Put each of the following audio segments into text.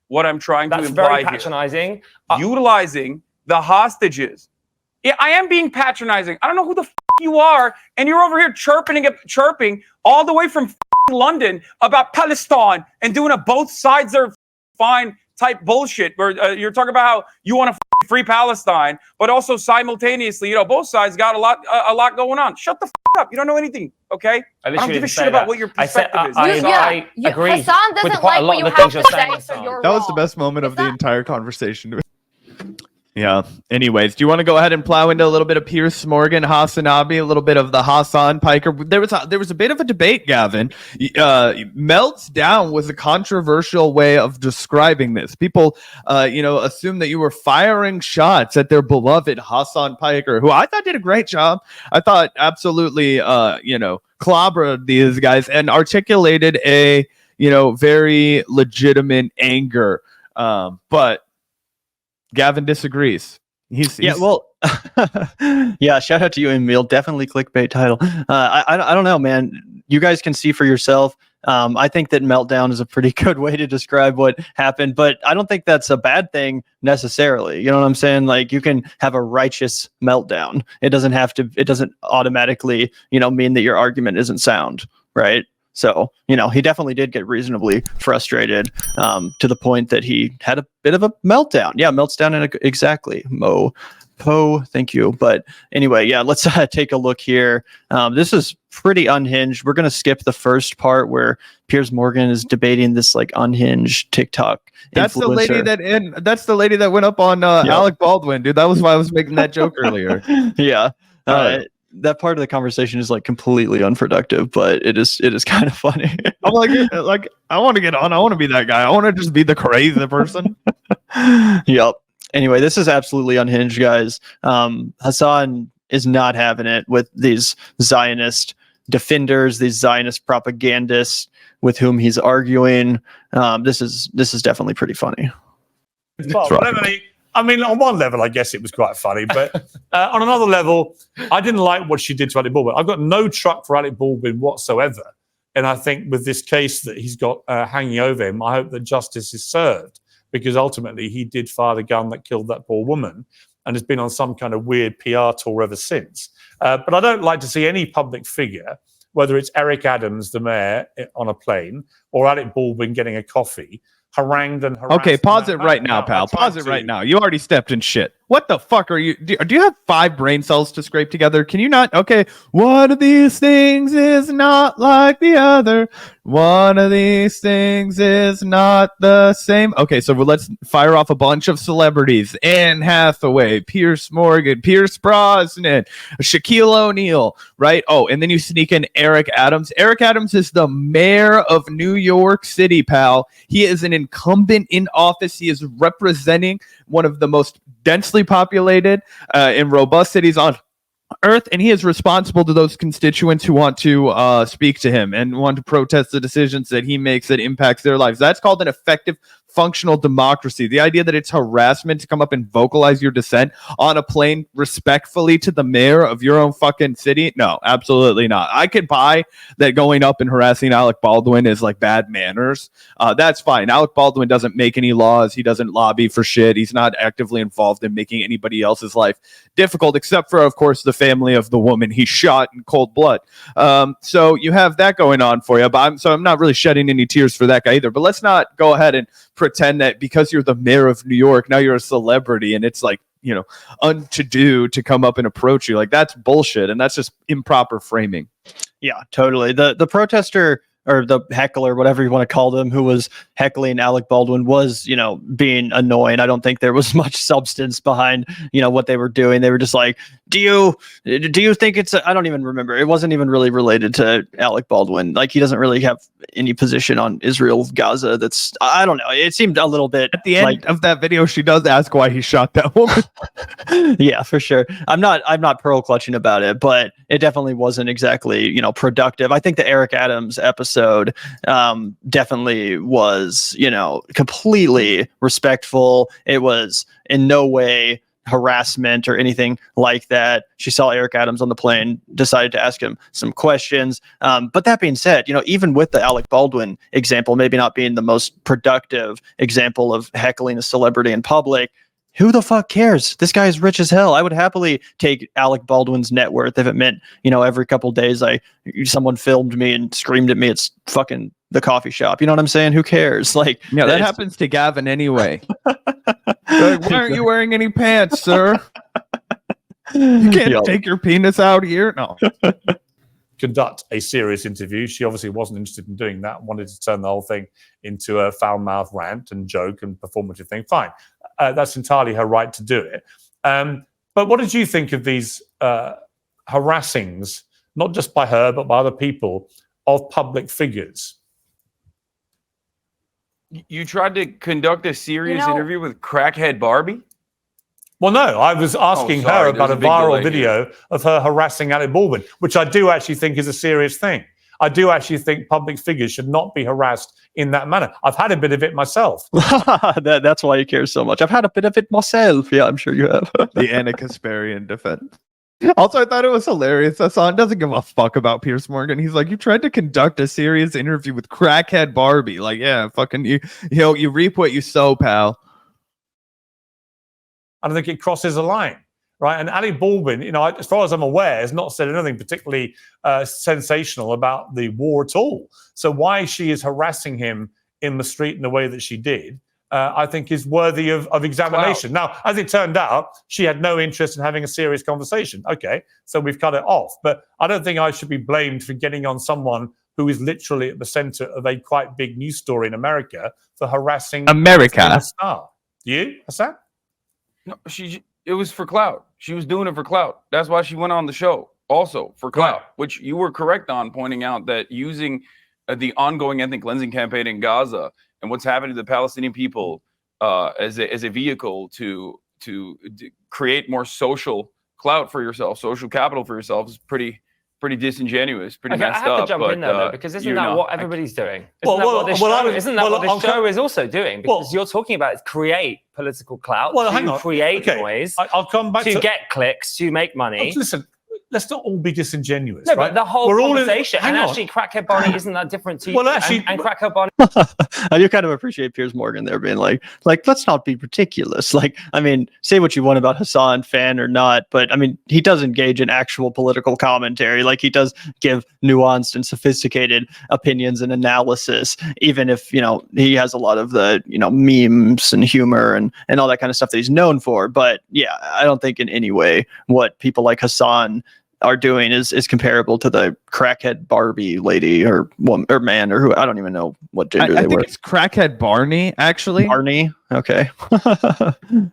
what I'm trying to That's imply very here. patronizing. Utilizing the hostages. Yeah, I am being patronizing. I don't know who the you are, and you're over here chirping all the way from London about Palestine and doing a both sides are fine type bullshit where you're talking about how you want to free Palestine, but also simultaneously, both sides got a lot going on. Shut the up. You don't know anything, okay? I don't give a shit about what your perspective is. I agree. Hassan doesn't with quite like a lot what you of the have things to you're saying. say, so you're That was wrong. the best moment of the entire conversation. Yeah. Anyways, do you want to go ahead and plow into a little bit of Piers Morgan, HasanAbi, a little bit of the Hasan Piker? There was a bit of a debate, Gavin. Melts down was a controversial way of describing this. People, assume that you were firing shots at their beloved Hasan Piker, who I thought did a great job. I thought absolutely, clobbered these guys and articulated a, very legitimate anger. But Gavin disagrees. Yeah, shout out to you, Emil. Definitely clickbait title. I don't know, man. You guys can see for yourself. I think that meltdown is a pretty good way to describe what happened, but I don't think that's a bad thing necessarily. You know what I'm saying? Like, you can have a righteous meltdown. It doesn't automatically, mean that your argument isn't sound, right? So, he definitely did get reasonably frustrated to the point that he had a bit of a meltdown. Yeah, melts down exactly. Poe, thank you. But anyway, yeah, let's take a look here. This is pretty unhinged. We're going to skip the first part where Piers Morgan is debating this like unhinged TikTok That's influencer. That's the lady that went up on Alec Baldwin, dude. That was why I was making that joke earlier. Yeah. That part of the conversation is like completely unproductive, but it is kind of funny. I'm like, I want to get on. I want to be that guy. I want to just be the crazy person. Yep. Anyway, this is absolutely unhinged, guys. Hasan is not having it with these Zionist defenders, these Zionist propagandists with whom he's arguing. This is definitely pretty funny. I mean, on one level, I guess it was quite funny, but on another level, I didn't like what she did to Alec Baldwin. I've got no truck for Alec Baldwin whatsoever. And I think with this case that he's got hanging over him, I hope that justice is served, because ultimately he did fire the gun that killed that poor woman and has been on some kind of weird PR tour ever since. But I don't like to see any public figure, whether it's Eric Adams, the mayor, on a plane, or Alec Baldwin getting a coffee, harangued and harassed. Okay, pause it right now, pal. Pause it right now. You already stepped in shit. What the fuck are you? Do you have 5 brain cells to scrape together? Can you not? Okay, one of these things is not like the other. One of these things is not the same. Okay, so let's fire off a bunch of celebrities. Anne Hathaway, Piers Morgan, Pierce Brosnan, Shaquille O'Neal, right? Oh, and then you sneak in Eric Adams. Eric Adams is the mayor of New York City, pal. He is an incumbent in office. He is representing one of the most densely populated and robust cities on Earth, and he is responsible to those constituents who want to speak to him and want to protest the decisions that he makes that impacts their lives. That's called an effective functional democracy. The idea that it's harassment to come up and vocalize your dissent on a plane respectfully to the mayor of your own fucking city? No, absolutely not. I could buy that going up and harassing Alec Baldwin is like bad manners. That's fine. Alec Baldwin doesn't make any laws. He doesn't lobby for shit. He's not actively involved in making anybody else's life difficult, except for, of course, the family of the woman he shot in cold blood. So you have that going on for you. But I'm not really shedding any tears for that guy either. But let's not go ahead and pretend that because you're the mayor of New York, now you're a celebrity and it's like, to come up and approach you. Like, that's bullshit, and that's just improper framing. Yeah, totally. The protester, or the heckler, whatever you want to call them, who was heckling Alec Baldwin was, being annoying. I don't think there was much substance behind, what they were doing. They were just like, do you think it's, I don't even remember. It wasn't even really related to Alec Baldwin. Like, he doesn't really have any position on Israel, Gaza. That's, I don't know. It seemed a little bit at the end of that video. She does ask why he shot that woman. Yeah, for sure. I'm not pearl clutching about it, but it definitely wasn't exactly, productive. I think the Eric Adams episode definitely was, completely respectful. It was in no way harassment or anything like that. She saw Eric Adams on the plane, decided to ask him some questions. But that being said, even with the Alec Baldwin example, maybe not being the most productive example of heckling a celebrity in public, who the fuck cares? This guy is rich as hell. I would happily take Alec Baldwin's net worth if it meant, every couple days someone filmed me and screamed at me. It's fucking the coffee shop. You know what I'm saying? Who cares? Like, yeah, that happens to Gavin anyway. Like, why aren't you wearing any pants, sir? You can't take your penis out here. No. Conduct a serious interview. She obviously wasn't interested in doing that. Wanted to turn the whole thing into a foul-mouthed rant and joke and performative thing. Fine. That's entirely her right to do it. But what did you think of these harassings, not just by her, but by other people, of public figures? You tried to conduct a serious interview with crackhead Barbie? Well, no, I was asking her about a viral video of her harassing Alec Baldwin, which I do actually think is a serious thing. I do actually think public figures should not be harassed in that manner. I've had a bit of it myself. That's why you care so much. I've had a bit of it myself. Yeah, I'm sure you have. The Anna Kasparian defense. Also, I thought it was hilarious. Hasan doesn't give a fuck about Piers Morgan. He's like, you tried to conduct a serious interview with crackhead Barbie. Like, yeah, fucking you reap what you sow, pal. I don't think it crosses a line, right? And Alec Baldwin, as far as I'm aware, has not said anything particularly sensational about the war at all. So why she is harassing him in the street in the way that she did, I think is worthy of examination. Wow. Now, as it turned out, she had no interest in having a serious conversation. Okay, so we've cut it off. But I don't think I should be blamed for getting on someone who is literally at the center of a quite big news story in America for harassing a star. You, Hasan? No, it was for clout. She was doing it for clout. That's why she went on the show, also for clout, which you were correct on pointing out that using the ongoing ethnic cleansing campaign in Gaza and what's happening to the Palestinian people as a vehicle to create more social clout for yourself, social capital for yourself is pretty disingenuous, pretty messed up. I have to jump in there, though, because isn't that what everybody's doing? Isn't that what this show is also doing? Because you're talking about create political clout, create noise, I'll come back to get clicks, to make money. Listen, let's not all be disingenuous. No, right? but the whole conversation, and actually Crackhead Barney isn't that different to you. Well, actually, and Crackhead Barney. I do kind of appreciate Piers Morgan there being like, let's not be ridiculous. Like, I mean, say what you want about Hasan, fan or not, but I mean, he does engage in actual political commentary. Like, he does give nuanced and sophisticated opinions and analysis, even if, he has a lot of the, memes and humor and all that kind of stuff that he's known for. But yeah, I don't think in any way what people like Hasan are doing is comparable to the crackhead Barbie lady or woman or man or who, I don't even know what gender they were. I think it's crackhead Barney, actually. Barney, okay.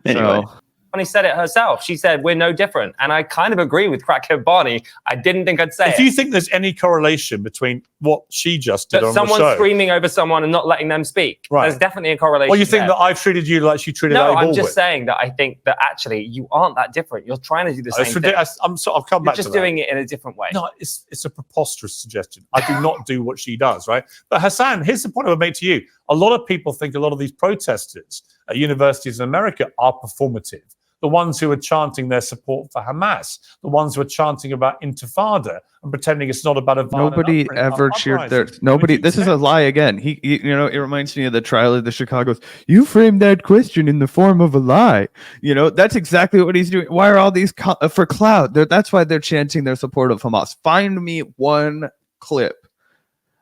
Anyway. Barney said it herself. She said, we're no different. And I kind of agree with Crackhead Barney. I didn't think I'd say it. If you think there's any correlation between what she just did on the show. Someone screaming over someone and not letting them speak. Right. There's definitely a correlation. Well, you think that I've treated you like she treated Alec Baldwin? No, I'm just saying that I think that actually you aren't that different. You're trying to do the same thing. I've come back to that. You're just doing it in a different way. No, it's a preposterous suggestion. I do not do what she does, right? But Hasan, here's the point I would make to you. A lot of people think a lot of these protesters at universities in America are performative. The ones who are chanting their support for Hamas, the ones who are chanting about Intifada and pretending it's not about a violent Nobody ever cheered their. Nobody. This is a lie again. He, it reminds me of the trial of the Chicagos. You framed that question in the form of a lie. That's exactly what he's doing. Why are all these for clout? That's why they're chanting their support of Hamas. Find me one clip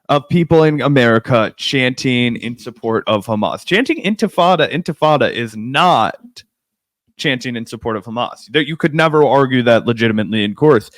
of people in America chanting in support of Hamas. Chanting Intifada is not chanting in support of Hamas. You could never argue that legitimately in court.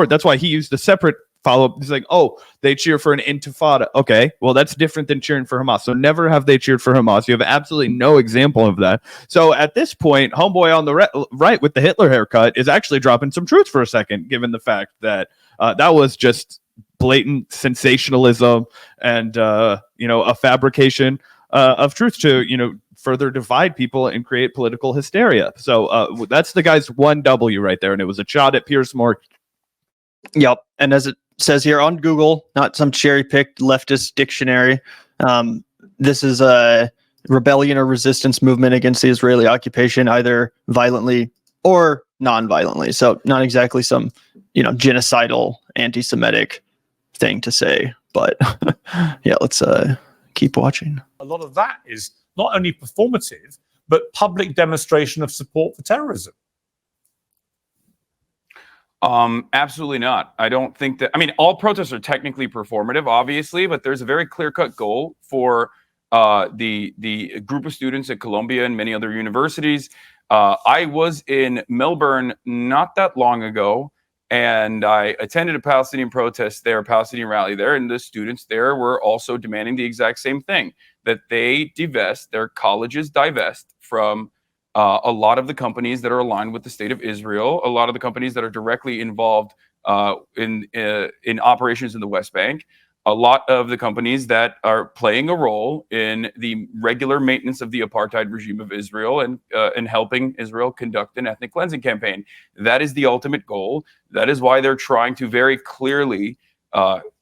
That's why he used a separate follow-up. He's like, oh, they cheer for an intifada. Okay, well, that's different than cheering for Hamas. So never have they cheered for Hamas. You have absolutely no example of that. So at this point, homeboy on the right with the Hitler haircut is actually dropping some truth for a second, given the fact that that was just blatant sensationalism and, a fabrication of truth to, further divide people and create political hysteria. So that's the guy's one W right there. And it was a shot at Piers Morgan. Yep. And as it says here on Google, not some cherry-picked leftist dictionary, this is a rebellion or resistance movement against the Israeli occupation, either violently or non-violently. So not exactly some, genocidal anti-Semitic thing to say, but yeah, let's keep watching. A lot of that is not only performative, but public demonstration of support for terrorism. Absolutely not. I don't think that. I mean, all protests are technically performative, obviously, but there's a very clear-cut goal for the group of students at Columbia and many other universities. I was in Melbourne not that long ago, and I attended a Palestinian protest there, a Palestinian rally there, and the students there were also demanding the exact same thing, that they divest, their colleges divest from a lot of the companies that are aligned with the state of Israel, a lot of the companies that are directly involved in operations in the West Bank, a lot of the companies that are playing a role in the regular maintenance of the apartheid regime of Israel and helping Israel conduct an ethnic cleansing campaign. That is the ultimate goal. That is why they're trying to very clearly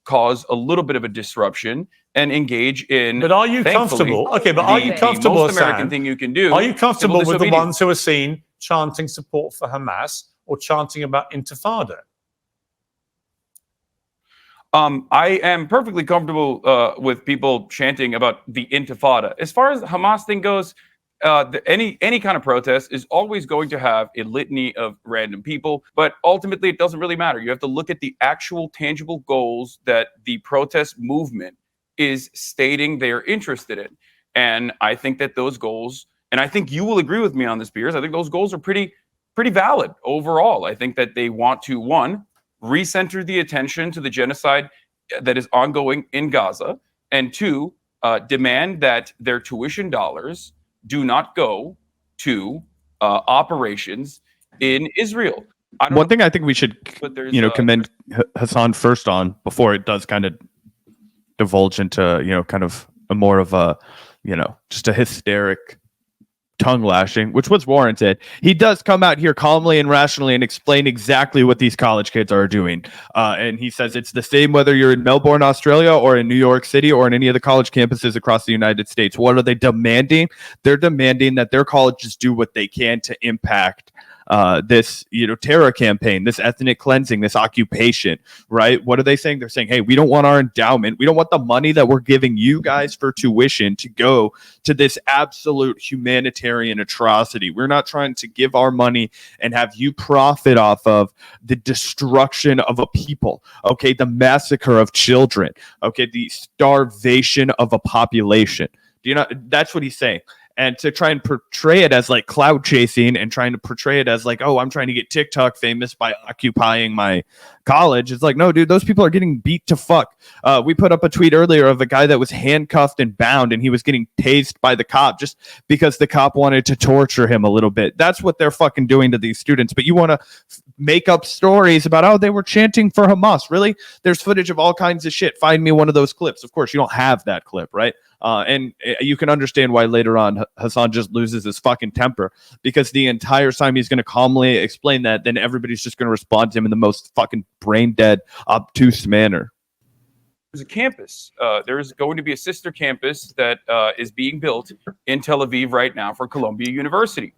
cause a little bit of a disruption and engage in. But are you comfortable? Okay, but are you comfortable? The most American thing you can do. Are you comfortable with the ones who are seen chanting support for Hamas or chanting about Intifada? I am perfectly comfortable with people chanting about the Intifada. As far as the Hamas thing goes, any kind of protest is always going to have a litany of random people, but ultimately it doesn't really matter. You have to look at the actual tangible goals that the protest movement is stating they're interested in. And I think that those goals, and I think you will agree with me on this, Piers, I think those goals are pretty valid overall. I think that they want to, one, recenter the attention to the genocide that is ongoing in Gaza, and two, demand that their tuition dollars do not go to operations in Israel. One thing I think we should, commend Hasan first on before it does kind of divulge into, kind of a more of a, just a hysteric tongue lashing, which was warranted. He does come out here calmly and rationally and explain exactly what these college kids are doing. And he says it's the same whether you're in Melbourne, Australia, or in New York City, or in any of the college campuses across the United States. What are they demanding? They're demanding that their colleges do what they can to impact this, terror campaign, this ethnic cleansing, this occupation, right? What are they saying? They're saying, hey, we don't want our endowment. We don't want the money that we're giving you guys for tuition to go to this absolute humanitarian atrocity. We're not trying to give our money and have you profit off of the destruction of a people, okay? The massacre of children, okay? The starvation of a population. That's what he's saying. And to try and portray it as like cloud chasing and trying to portray it as like, oh, I'm trying to get TikTok famous by occupying my college. It's like, no, dude, those people are getting beat to fuck. We put up a tweet earlier of a guy that was handcuffed and bound and he was getting tased by the cop just because the cop wanted to torture him a little bit. That's what they're fucking doing to these students. But you want to make up stories about, oh, they were chanting for Hamas. Really? There's footage of all kinds of shit. Find me one of those clips. Of course, you don't have that clip, right? And you can understand why later on Hasan just loses his fucking temper, because the entire time he's going to calmly explain that, then everybody's just going to respond to him in the most fucking brain dead, obtuse manner. There's a campus. There's going to be a sister campus that is being built in Tel Aviv right now for Columbia University.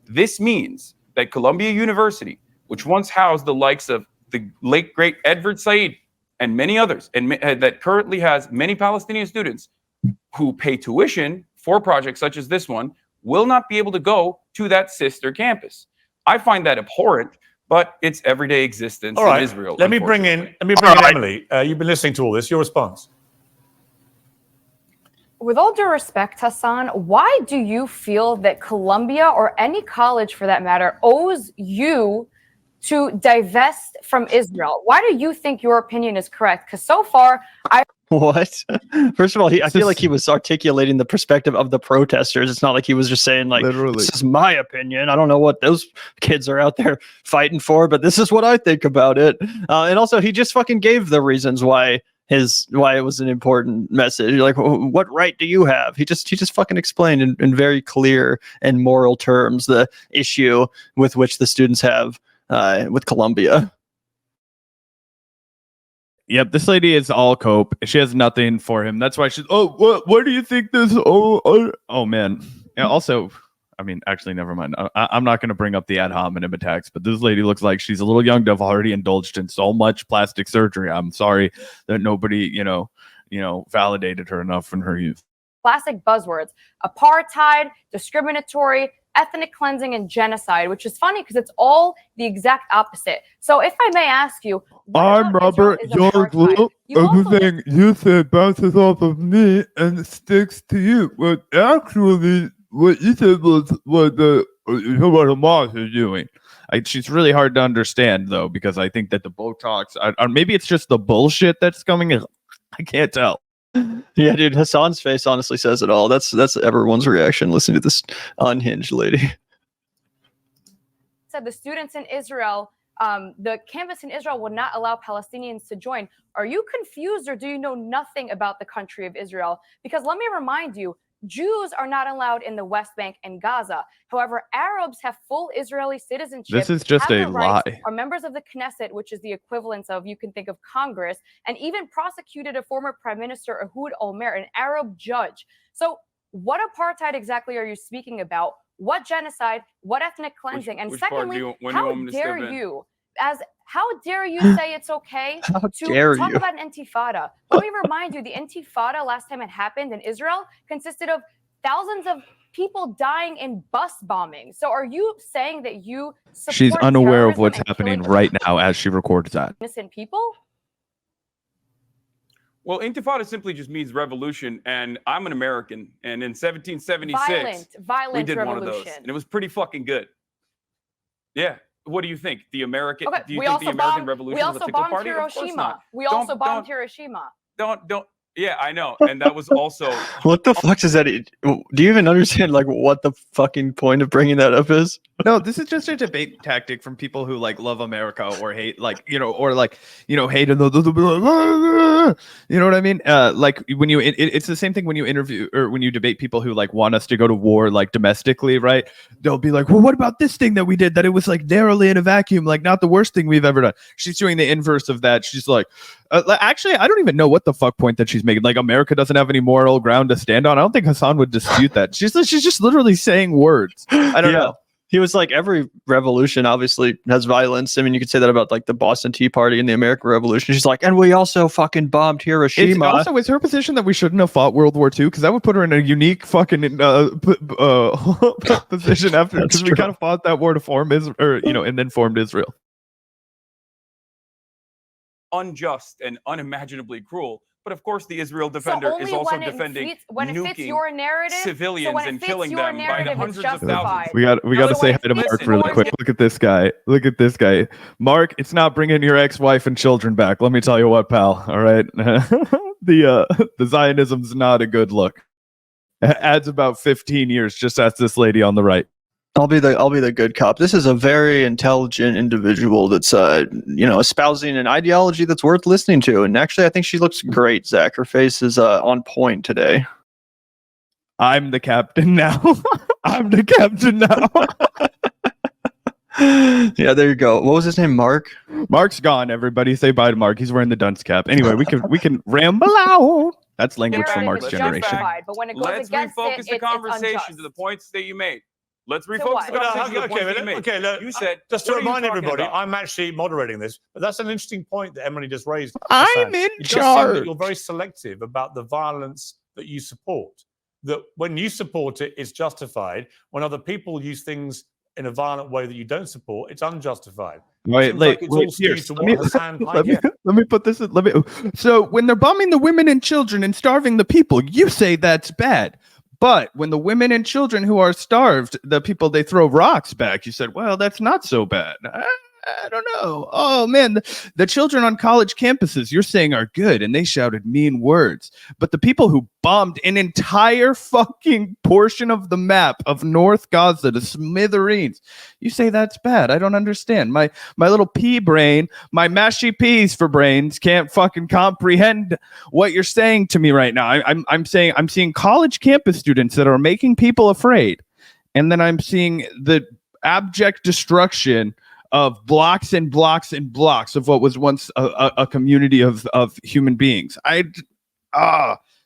This means that Columbia University, which once housed the likes of the late great Edward Said and many others, and that currently has many Palestinian students who pay tuition for projects such as this one, will not be able to go to that sister campus. I find that abhorrent, but it's everyday existence in Israel. Let me bring in Emily. You've been listening to all this. Your response? With all due respect, Hasan, why do you feel that Columbia, or any college for that matter, owes you to divest from Israel? Why do you think your opinion is correct? Because so far, What? First of all, I feel like he was articulating the perspective of the protesters. It's not like he was just saying, like, literally, this is my opinion. I don't know what those kids are out there fighting for, but this is what I think about it. And also, he just fucking gave the reasons why it was an important message. Like, what right do you have? He just fucking explained in very clear and moral terms the issue with which the students have with Columbia. Yep, this lady is all cope. She has nothing for him. That's why she's, oh, what do you think this? Oh man. And also, I mean, actually, never mind. I'm not going to bring up the ad hominem attacks, but this lady looks like she's a little young to have already indulged in so much plastic surgery. I'm sorry that nobody, validated her enough in her youth. Classic buzzwords: apartheid, discriminatory, ethnic cleansing, and genocide, which is funny because it's all the exact opposite. So if I may ask you, I'm Robert Yardley. Everything you said bounces off of me and sticks to you. But actually, what you said was what Hamas is doing. She's really hard to understand, though, because I think that the Botox, or maybe it's just the bullshit that's coming in. I can't tell. Yeah, dude, Hasan's face honestly says it all. That's everyone's reaction listening to this unhinged lady. Said the students in Israel, the campus in Israel will not allow Palestinians to join. Are you confused, or do you know nothing about the country of Israel? Because let me remind you, Jews are not allowed in the West Bank and Gaza. However, Arabs have full Israeli citizenship. This is just a lie. Are members of the Knesset, which is the equivalent of, you can think of Congress, and even prosecuted a former Prime Minister, Ehud Olmert, an Arab judge. So what apartheid exactly are you speaking about? What genocide? What ethnic cleansing? And secondly, how dare you say it's okay to talk about an intifada? Let me remind you, the intifada last time it happened in Israel consisted of thousands of people dying in bus bombing. So are you saying that you support She's unaware of what's happening right now as she records that. Innocent people? Well, intifada simply just means revolution, and I'm an American, and in 1776, violent we did revolution. one of those, and it was pretty fucking good. Yeah. What do you think? The American? Okay. Do you think the American Revolution was a tickle party? Hiroshima. We also bombed Hiroshima. Don't. Yeah, I know, and that was also. What the fuck does that? Do you even understand what the fucking point of bringing that up is? No, this is just a debate tactic from people who love America or hate hate you know what I mean? When you it's the same thing when you interview or when you debate people who want us to go to war domestically, right? They'll be like, well, what about this thing that we did that it was narrowly in a vacuum, not the worst thing we've ever done. She's doing the inverse of that. She's like, actually, I don't even know what the fuck point that she's making. America doesn't have any moral ground to stand on. I don't think Hasan would dispute that. She's just literally saying words. I don't know. He was like, every revolution obviously has violence. I mean, you could say that about the Boston Tea Party and the American Revolution. She's like, and we also fucking bombed Hiroshima. Is her position that we shouldn't have fought World War II? Because that would put her in a unique fucking position after, because we kind of fought that war to form Israel, and then formed Israel. Unjust and unimaginably cruel. But of course, the Israel Defender is also defending nuking civilians and killing them by the hundreds of thousands. We got to say hi to Mark really quick. Look at this guy. Mark, it's not bringing your ex-wife and children back. Let me tell you what, pal. All right, the Zionism's not a good look. It adds about 15 years. Just ask this lady on the right. I'll be the good cop. This is a very intelligent individual that's espousing an ideology that's worth listening to. And actually, I think she looks great, Zach. Her face is on point today. I'm the captain now. I'm the captain now. Yeah, there you go. What was his name? Mark? Mark's gone. Everybody say bye to Mark. He's wearing the dunce cap. Anyway, we can ramble out. That's language from Mark's generation. But when it goes Let's refocus the conversation to the points that you made. Let's refocus the conversation to the points that you made. Okay, look, you said, just to remind everybody, I'm actually moderating this, but that's an interesting point that Emily just raised. I'm in charge. You're very selective about the violence that you support. That when you support it, it's justified. When other people use things in a violent way that you don't support, it's unjustified. Wait, let me put this in. So when they're bombing the women and children and starving the people, you say that's bad. But when the women and children who are starved, the people, they throw rocks back, you said, well, that's not so bad. I don't know. Oh, man, the children on college campuses you're saying are good, and they shouted mean words. But the people who bombed an entire fucking portion of the map of North Gaza to smithereens, you say that's bad. I don't understand. My little pea brain, my mashy peas for brains can't fucking comprehend what you're saying to me right now. I'm seeing college campus students that are making people afraid. And then I'm seeing the abject destruction of blocks and blocks and blocks of what was once a community of human beings.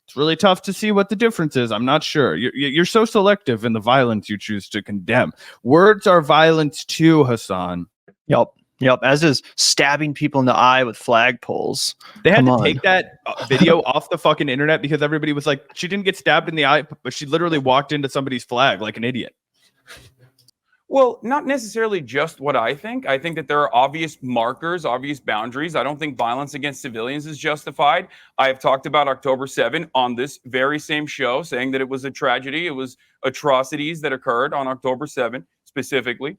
It's really tough to see what the difference is. I'm not sure. You're so selective in the violence you choose to condemn. Words are violence too, Hasan. Yep, as is stabbing people in the eye with flagpoles. They had to take that video off the fucking internet because everybody was like, she didn't get stabbed in the eye, but she literally walked into somebody's flag like an idiot. Well, not necessarily just what I think. I think that there are obvious markers, obvious boundaries. I don't think violence against civilians is justified. I have talked about October 7 on this very same show, saying that it was a tragedy. It was atrocities that occurred on October 7 specifically.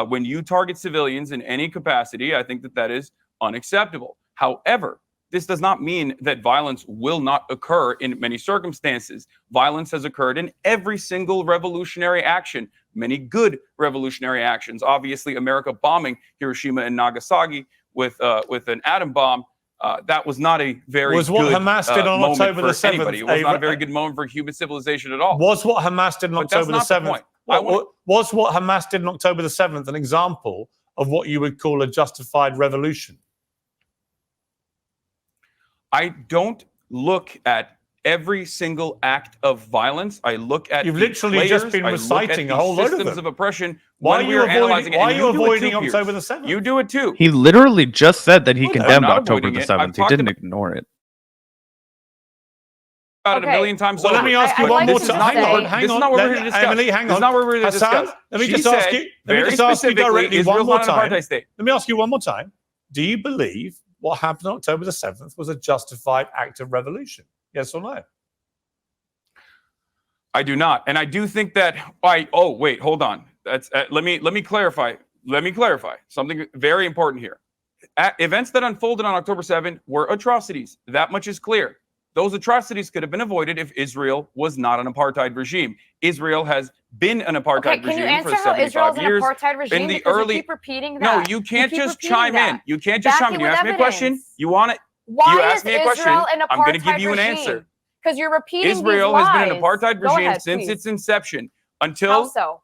When you target civilians in any capacity, I think that that is unacceptable. However, this does not mean that violence will not occur in many circumstances. Violence has occurred in every single revolutionary action, many good revolutionary actions. Obviously, America bombing Hiroshima and Nagasaki with an atom bomb, that was not a very was what good Hamas did on moment October the for 7th. anybody. It was not a very good moment for human civilization at all. Was what Hamas did on But October the that's not 7th? the point. Was what Hamas did on October the 7th an example of what you would call a justified revolution? I don't look at every single act of violence. I look at You've literally just been reciting a whole load of systems them. of oppression. Why are you avoiding Piers. October the 7th? You do it too. He literally just said that he I'm condemned not October avoiding the it. I've 7th. He talked didn't about ignore it. It a million times Well, over. let me ask you I'd one like more to time. say- Hang This is on. not what we're here to discuss. Emily, hang on. This is not what we're here to Hasan, discuss. let me She just ask said you. Let me very just ask you specifically, directly Israel's one more not an time. apartheid state. Let me ask you one more time. Do you believe what happened on October the 7th was a justified act of revolution? Yes or no? I do not, and I do think that. Oh, wait, hold on. That's let me clarify. Let me clarify something very important here. Events that unfolded on October 7 were atrocities. That much is clear. Those atrocities could have been avoided if Israel was not an apartheid regime. Israel has been an apartheid Can you regime for answer how 75 Israel's an years. apartheid regime? In the Because early, you keep repeating that. no, you can't keep just repeating chime that. in. You can't just Back chime in. it You with ask me a question. evidence. You want it. Why you is ask me a question. Israel an apartheid I'm going to give you an regime? answer. Because you're repeating Israel these has been an lies. apartheid Go regime ahead, since please. its inception. How Until so?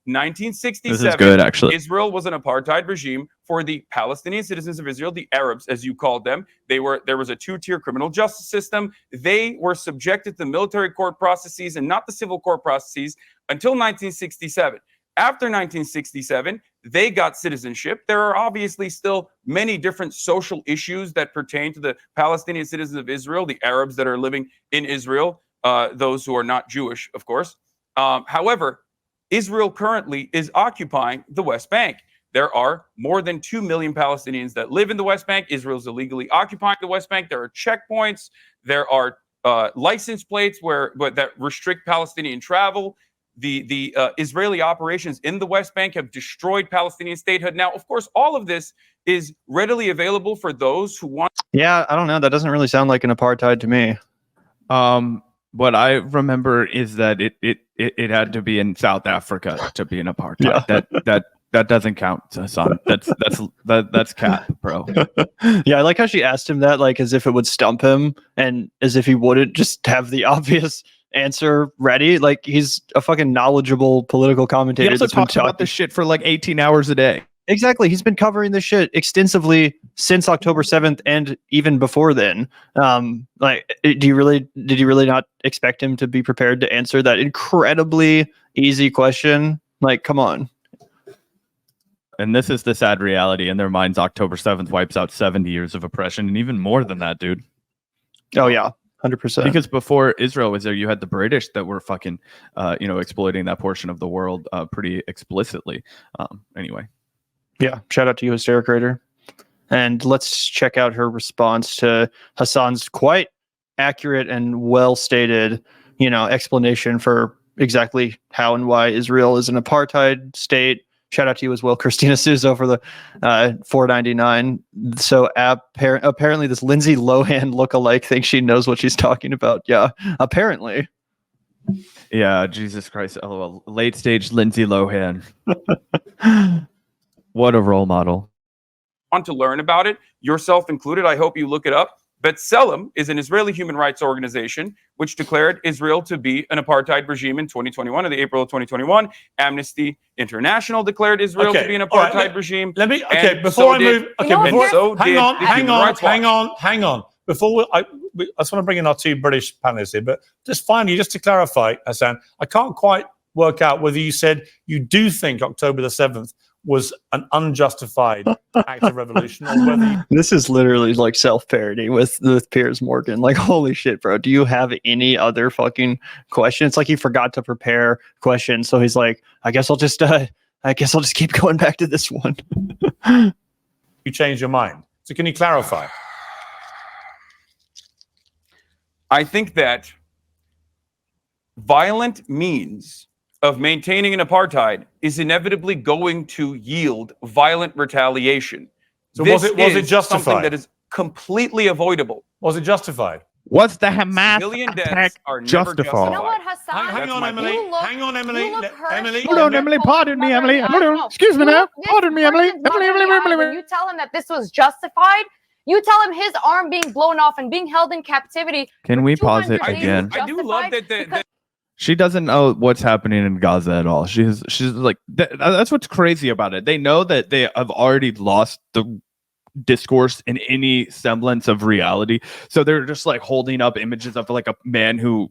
1967, This is good, actually. Israel was an apartheid regime for the Palestinian citizens of Israel, the Arabs, as you called them. There was a two-tier criminal justice system. They were subjected to military court processes and not the civil court processes until 1967. After 1967, they got citizenship. There are obviously still many different social issues that pertain to the Palestinian citizens of Israel, the Arabs that are living in Israel, those who are not Jewish, of course. However, Israel currently is occupying the West Bank. There are more than 2 million Palestinians that live in the West Bank. Israel's illegally occupying the West Bank. There are checkpoints. There are license plates that restrict Palestinian travel. The Israeli operations in the West Bank have destroyed Palestinian statehood. Now, of course, all of this is readily available for those who want. Yeah, I don't know. That doesn't really sound like an apartheid to me. What I remember is that it had to be in South Africa to be an apartheid. Yeah. That doesn't count, Hasan. That's cap, bro. Yeah, I like how she asked him that, like as if it would stump him, and as if he wouldn't just have the obvious answer ready. Like he's a fucking knowledgeable political commentator. He also talks about this shit for like 18 hours a day. Exactly. He's been covering this shit extensively since October 7th and even before then. Did you really not expect him to be prepared to answer that incredibly easy question? Like, come on. And this is the sad reality. In their minds, October 7th wipes out 70 years of oppression and even more than that, dude. Oh, yeah. 100%. Because before Israel was there, you had the British that were fucking, exploiting that portion of the world pretty explicitly. Anyway. Yeah, shout out to you, Esther Krakue. And let's check out her response to Hasan's quite accurate and well-stated, explanation for exactly how and why Israel is an apartheid state. Shout out to you as well, Christina Souza, for the $4.99. So apparently this Lindsay Lohan lookalike thinks she knows what she's talking about. Yeah, apparently. Yeah, Jesus Christ. LOL. Late stage Lindsay Lohan. What a role model. Want to learn about it, yourself included, I hope you look it up. B'Tselem is an Israeli human rights organization which declared Israel to be an apartheid regime in 2021, in the April of 2021. Amnesty International declared Israel to be an apartheid regime. Let me, before I move, hang on. before I just want to bring in our two British panelists here, but just finally, just to clarify, Hasan, I can't quite work out whether you said you do think October the 7th was an unjustified act of revolution, or whether this is literally like self-parody with Piers Morgan. Like, holy shit, bro. Do you have any other fucking questions? It's like he forgot to prepare questions, so he's like, I guess I'll just keep going back to this one. you changed your mind. So can you clarify? I think that violent means of maintaining an apartheid is inevitably going to yield violent retaliation. So was it justified? Something that is completely avoidable. Was it justified? Was the Hamas Civilian attack deaths are never justified? You know what, Hasan? Hang on, Emily. Hang on, Emily. Emily. Hold on, Emily. Pardon me, Emily. Hold on. Excuse me now. Pardon me, Emily. Emily. You tell him that this was justified. You tell him his arm being blown off and being held in captivity. Can we pause it again? I do love that she doesn't know what's happening in Gaza at all. She's like, that's what's crazy about it. They know that they have already lost the discourse in any semblance of reality. So they're just like holding up images of like a man who,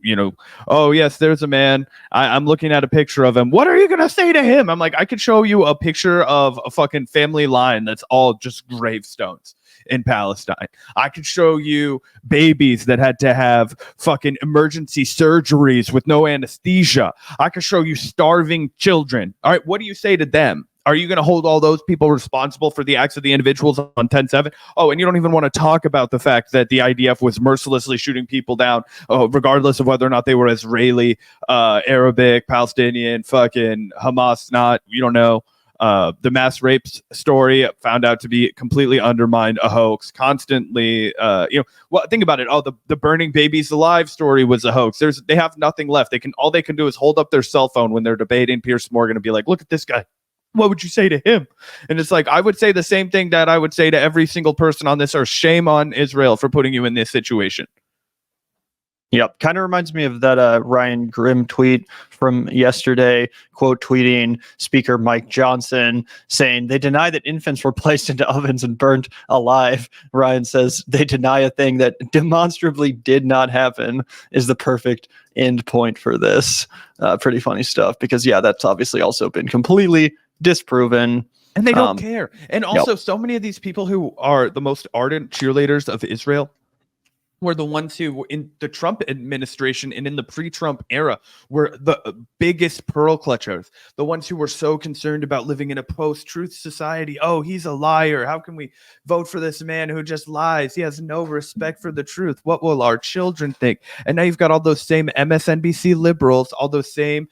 oh yes, there's a man. I'm looking at a picture of him. What are you going to say to him? I'm like, I could show you a picture of a fucking family line that's all just gravestones in Palestine. I could show you babies that had to have fucking emergency surgeries with no anesthesia. I could show you starving children. All right, what do you say to them? Are you going to hold all those people responsible for the acts of the individuals on 10/7? Oh, and you don't even want to talk about the fact that the IDF was mercilessly shooting people down, regardless of whether or not they were Israeli, Arabic, Palestinian, fucking Hamas, not, you don't know. The mass rapes story found out to be completely undermined, a hoax. Constantly, well, think about it. Oh, the burning babies alive story was a hoax. They have nothing left. All they can do is hold up their cell phone when they're debating Piers Morgan and be like, look at this guy. What would you say to him? And it's like, I would say the same thing that I would say to every single person on this earth. Shame on Israel for putting you in this situation. Yep. Kind of reminds me of that Ryan Grimm tweet from yesterday, quote tweeting Speaker Mike Johnson saying they deny that infants were placed into ovens and burnt alive. Ryan says they deny a thing that demonstrably did not happen is the perfect end point for this. Pretty funny stuff because, yeah, that's obviously also been completely disproven. And they don't care. And also, so many of these people who are the most ardent cheerleaders of Israel were the ones who, in the Trump administration and in the pre-Trump era, were the biggest pearl clutchers. The ones who were so concerned about living in a post-truth society. Oh, he's a liar. How can we vote for this man who just lies? He has no respect for the truth. What will our children think? And now you've got all those same MSNBC liberals, all those same,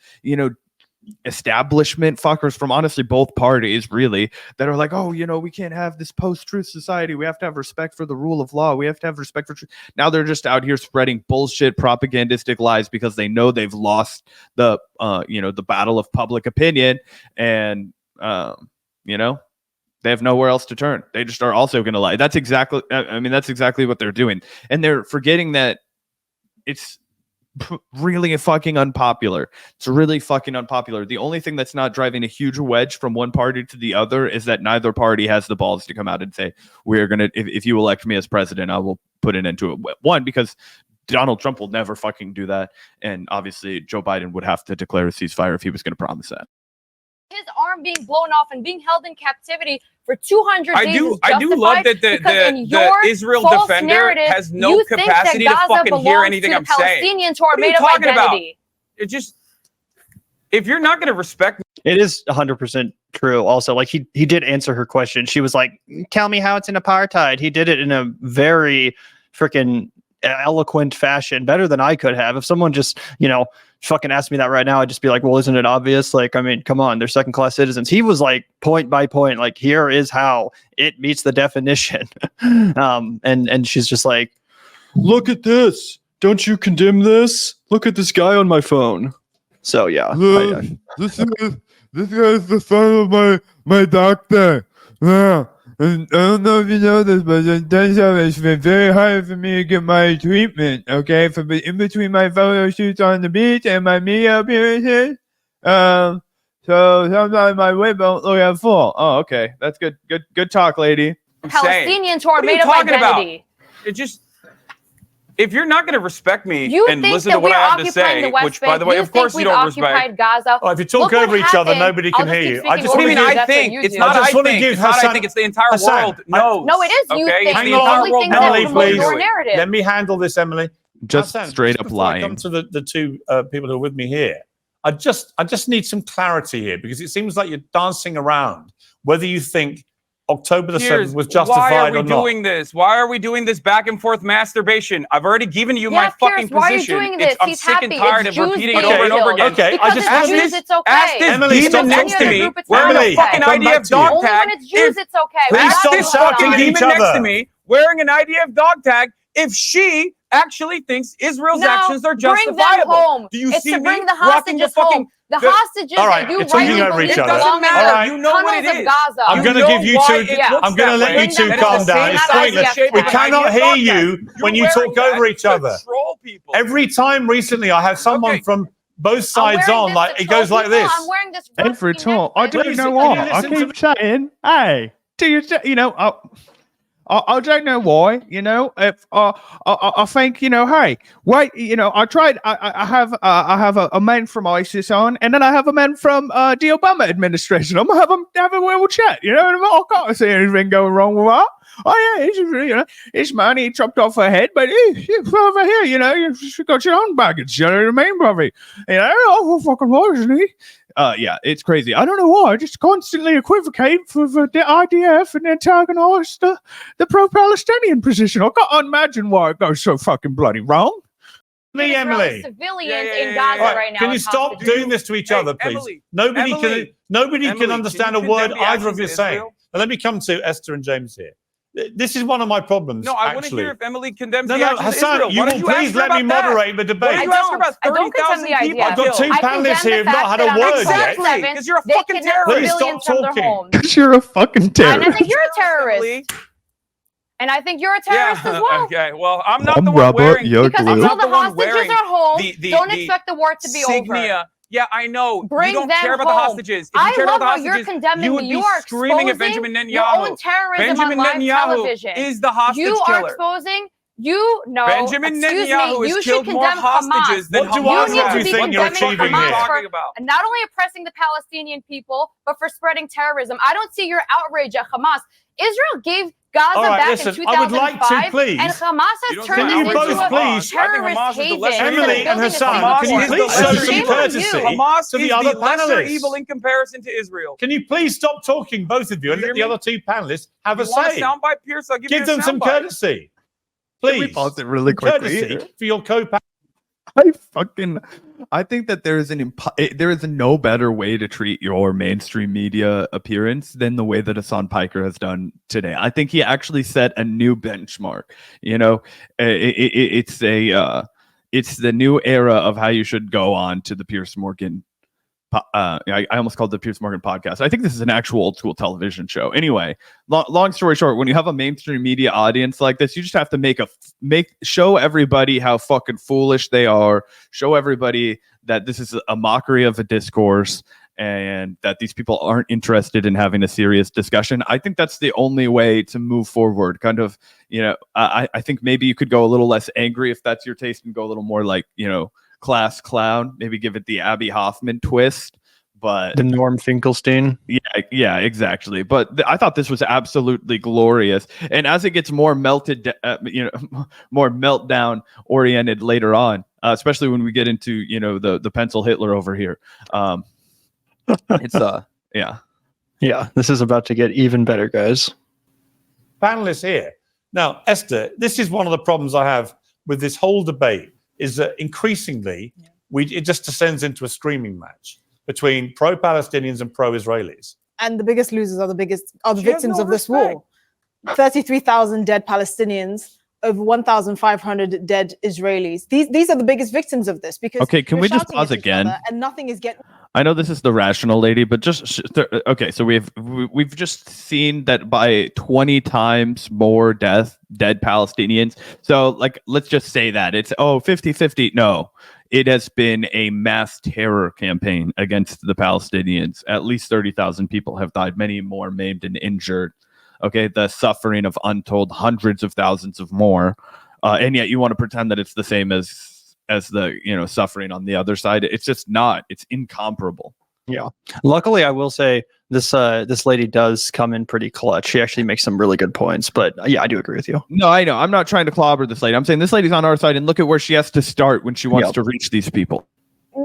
establishment fuckers from honestly both parties, really, that are like, oh, we can't have this post-truth society. We have to have respect for the rule of law. We have to have respect for truth. Now they're just out here spreading bullshit propagandistic lies because they know they've lost the the battle of public opinion, and they have nowhere else to turn. They just are also going to lie. That's exactly what they're doing, and they're forgetting that it's really fucking unpopular. It's really fucking unpopular. The only thing that's not driving a huge wedge from one party to the other is that neither party has the balls to come out and say, we're going to, if you elect me as president, I will put an end to it. One, because Donald Trump will never fucking do that. And obviously Joe Biden would have to declare a ceasefire if he was going to promise that. His arm being blown off and being held in captivity for 200 days. I do love that the Israel defender has no capacity to fucking hear anything I'm saying. Palestinians who are made of identity. It just, if you're not going to respect, it is 100% true. Also, like he did answer her question. She was like, "Tell me how it's an apartheid." He did it in a very freaking eloquent fashion, better than I could have. If someone just fucking asked me that right now, I'd just be like, well, isn't it obvious? Like, I mean, come on, they're second-class citizens. He was like point by point, like, here is how it meets the definition. And she's just like, look at this. Don't you condemn this? Look at this guy on my phone. So yeah. This guy's the son of my doctor. Yeah. And I don't know if you know this, but it turns out it's been very hard for me to get my treatment, okay? In between my photo shoots on the beach and my media appearances. So sometimes my weight won't look at full. Oh, okay. That's good. Good talk, lady. Palestinians who are made of identity. It just, if you're not going to respect me You and think listen that to what we're I have to occupying say, the West which, by the way, Bank? of course you we've don't occupied respect. Gaza. Oh, if you talk Look what over each other, happened. nobody can I'll hear just you. keep I just speaking What do you want mean to over give, I That's what think? you It's do. not I just I want to think. give It's not I Hasan- think. It's the entire Hasan, world knows. No, it is you Okay? think. It's the The entire only world thing that Emily, knows. promotes please. your narrative. Let me handle this, Emily. Just Hasan, straight just up before I come lying. to the two people who are with me here, I just need some clarity here because it seems like you're dancing around whether you think October the 7th was justified or not. Why are we doing this? Why are we doing this back and forth masturbation? I've already given you my Piers, fucking why are you position. doing this? I'm He's sick and happy. tired It's of Jews repeating it being over and over killed. again. Okay, Because I just it's asked Jews, this- it's okay. Ask this Emily, demon stop next to talking. me Group, it's wearing Emily, a fucking I'll come IDF back to you. dog Only tag. when it's Jews, it's okay. Please When stop that's what's shouting going on. at each demon next other. to me wearing an IDF dog tag if she actually thinks Israel's No, actions are bring them justifiable. home. Do you It's see to me bring the rocking the hostages fucking home. The hostages All right, that you you're talking rightly over each believe other. belong in All the right. You know what tunnels it of is. Gaza. I'm You going to know give you why two. it Yeah. looks I'm going to that let way. you Bring two them calm home. down. It's It's not pointless. IDF We tag. cannot hear you when you talk over each other. Troll people. Every time recently, I have someone Okay. from both I'm sides wearing on. this Like to it goes troll like people. this. I'm wearing this Every rusty time. I necklace. do you know Can what? you I listen to keep me? saying, hey, do you know, I don't know why, you know, if I think, you know, hey, wait, you know, I tried, I have a man from ISIS on, and then I have a man from the Obama administration. I'm gonna have a little chat, you know, and I can't see anything going wrong with that. Oh yeah, you know, this man, he chopped off her head, but he's over here, you know, you got your own baggage, you know what I mean, brother? You know, oh fucking what, isn't he? Yeah, it's crazy. I don't know why. I just constantly equivocate for the IDF and antagonize the pro-Palestinian position. I can't imagine why it goes so fucking bloody wrong. Me, Emily. Civilians Yeah. in Gaza All right, right now. can you as stop hostages. doing this to each Hey, other, please? Emily, Nobody Emily, can understand a can you word condemn the either of actions you of saying. Israel? But let me come to Esther and James here. This is one of my problems. No, I want to actually. hear if Emily condemns No, the actions of Hasan, Israel. you Why will don't you ask please her let me about that? moderate the Why debate. don't you ask her about I don't condemn 30,000 the people idea. I've got two I panelists condemn here the who've not fact had that a on word October yet. Exactly, 7th, 'cause you're a they fucking kidnapped terrorist. Please civilians stop from their talking. homes. Because you're a fucking And I terrorist. think you're a terrorist. Emily. And I think you're a terrorist as well. Okay. Well, I'm not I'm the one rubber, wearing you're Because glue. until not the the one hostages wearing are home, the don't expect the war to be over. Signia. Yeah, I know. Bring you don't them care about home. the hostages. If you I cared love about how the you're hostages, condemning you would me. be You are screaming at exposing Benjamin your Netanyahu. own terrorism Benjamin on live Netanyahu television. is the hostage You are killer. exposing. Benjamin Netanyahu me. has You killed should more condemn hostages Hamas. than What do Hamas either of has. you think What you're the fuck are achieving you here? talking about? not only oppressing the Palestinian people, but for spreading terrorism. I don't see your outrage at Hamas. Israel gave Gaza All right, back listen, in 2005, I would like to, please. and Hamas You has don't turned see this you into both a please- I think terrorist Hamas is the haven. lesser instead of Emily and building a Hasan, single can you port. please show some Shame on courtesy? you. Hamas to the is other the lesser panelists. evil in comparison to Israel. Can you please stop talking, both of you, and You let hear the me? other two panelists have a You want a say? soundbite, Pierce? I'll give you Give a them some soundbite. courtesy. Can we Please. pause it really quickly Courtesy here? for your co-panelists. I think that there is no better way to treat your mainstream media appearance than the way that Hasan Piker has done today. I think he actually set a new benchmark. You know, it's the new era of how you should go on to the Piers Morgan. I almost called the Piers Morgan podcast. I think this is an actual old school television show. Anyway, long story short, when you have a mainstream media audience like this, you just have to show everybody how fucking foolish they are. Show everybody that this is a mockery of a discourse and that these people aren't interested in having a serious discussion. I think that's the only way to move forward. Kind of, you know, I think maybe you could go a little less angry if that's your taste and go a little more like, you know, class clown, maybe give it the Abby Hoffman twist, but The Norm Finkelstein. yeah, exactly. But I thought this was absolutely glorious. And as it gets more more meltdown oriented later on, especially when we get into, you know, the pencil Hitler over here. It's Yeah, this is about to get even better, guys. Panelists here. Now, Esther, this is one of the problems I have with this whole debate, is that increasingly it just descends into a screaming match between pro-Palestinians and pro-Israelis. And the biggest losers are the She victims has no of this respect. war. 33,000 dead Palestinians, over 1,500 dead Israelis. These are the biggest victims of this because Okay, can we're we just shouting pause at each again? other and nothing is getting. I know this is the rational lady, but just okay. So we've just seen that by 20 times more dead Palestinians. So like, let's just say that it's 50-50. No, it has been a mass terror campaign against the Palestinians. At least 30,000 people have died, many more maimed and injured. Okay, the suffering of untold hundreds of thousands of more and yet you want to pretend that it's the same as the suffering on the other side. It's just not. It's incomparable. Yeah. Luckily, I will say this lady does come in pretty clutch. She actually makes some really good points. But yeah, I do agree with you. No, I know. I'm not trying to clobber this lady. I'm saying this lady's on our side, and look at where she has to start when she wants to reach these people.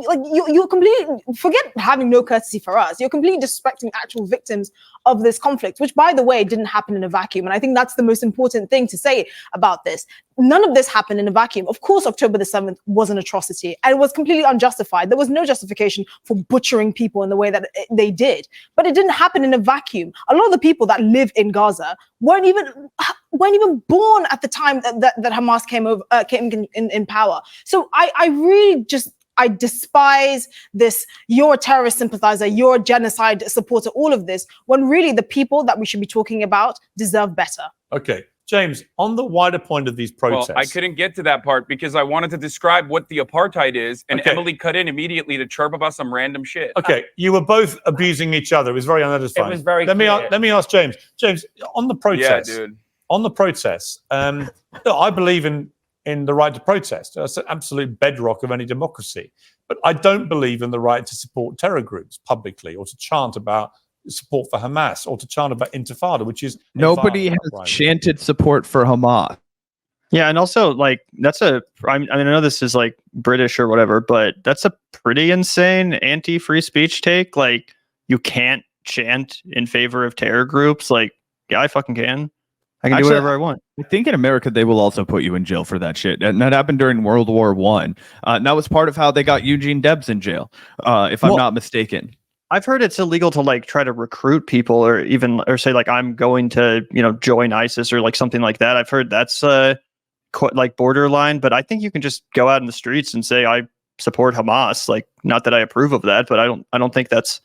Like you're completely forget having no courtesy for us. You're completely disrespecting actual victims of this conflict, which, by the way, didn't happen in a vacuum. And I think that's the most important thing to say about this. None of this happened in a vacuum. Of course, October the 7th was an atrocity, and it was completely unjustified. There was no justification for butchering people in the way that they did. But it didn't happen in a vacuum. A lot of the people that live in Gaza weren't even born at the time that Hamas came in power. So I really just. I despise this, you're a terrorist sympathizer, you're a genocide supporter, all of this, when really the people that we should be talking about deserve better. Okay. James, on the wider point of these protests. Well, I couldn't get to that part because I wanted to describe what the apartheid is, and Emily cut in immediately to chirp about some random shit. Okay, you were both abusing each other. It was very unedifying. It was very Let me ask James. James, on the protests. Yeah, dude. On the protests, look, I believe in the right to protest. That's an absolute bedrock of any democracy. But I don't believe in the right to support terror groups publicly, or to chant about support for Hamas, or to chant about Intifada, which is nobody has chanted support for Hamas. Yeah, and also like I know this is like British or whatever, but that's a pretty insane anti-free speech take. Like, you can't chant in favor of terror groups. Like, yeah, I fucking can. I can do whatever I want. I think in America they will also put you in jail for that shit, and that happened during World War I. And that was part of how they got Eugene Debs in jail, if I'm not mistaken. I've heard it's illegal to like try to recruit people, or say like I'm going to join ISIS or like something like that. I've heard that's quite like borderline, but I think you can just go out in the streets and say I support Hamas. Like, not that I approve of that, but I don't think that's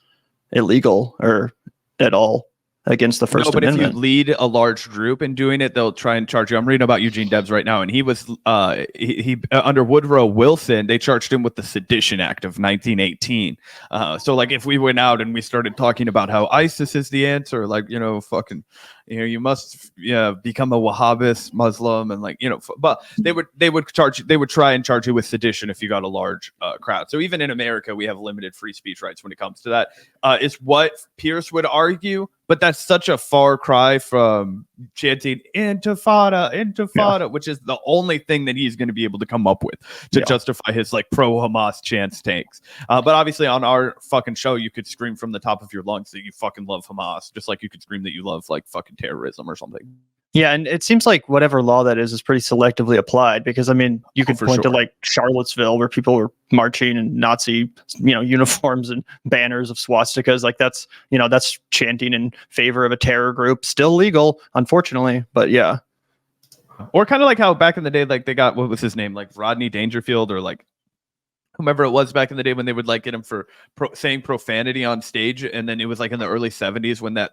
illegal or at all against the First Amendment. If you lead a large group in doing it, they'll try and charge you. I'm reading about Eugene Debs right now, and he was he under Woodrow Wilson, they charged him with the Sedition Act of 1918. So like, if we went out and we started talking about how ISIS is the answer, like, you must become a Wahhabist Muslim, and like, but they would try and charge you with sedition if you got a large crowd. So even in America, we have limited free speech rights when it comes to that. Is what Pierce would argue, but that's such a far cry from chanting Intifada, which is the only thing that he's going to be able to come up with to justify his like pro-Hamas chants tanks. But obviously on our fucking show, you could scream from the top of your lungs that you fucking love Hamas, just like you could scream that you love like fucking terrorism or something. Yeah, and it seems like whatever law that is pretty selectively applied, because I mean, you could point to like Charlottesville, where people were marching in Nazi, uniforms and banners of swastikas. Like, that's chanting in favor of a terror group. Still legal, unfortunately, but yeah. Or kind of like how back in the day, like they got, what was his name, like Rodney Dangerfield, or like whomever it was back in the day, when they would like get him for saying profanity on stage, and then it was like in the early 70s when that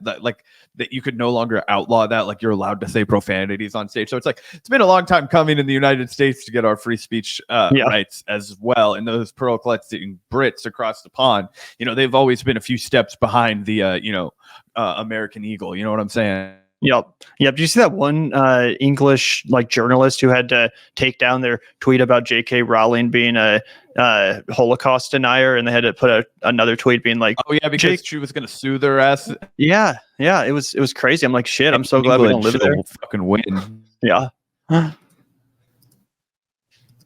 you could no longer outlaw that, like you're allowed to say profanities on stage. So it's like, it's been a long time coming in the United States to get our free speech rights as well. And those pearl clutching Brits across the pond, they've always been a few steps behind the American Eagle. You know what I'm saying? Yep. Do you see that one English like journalist who had to take down their tweet about J.K. Rowling being a Holocaust denier, and they had to put another tweet being like, "Oh yeah, because she was going to sue their ass." Yeah. It was crazy. I'm like, shit. I'm so glad we don't live there. Fucking win. Yeah.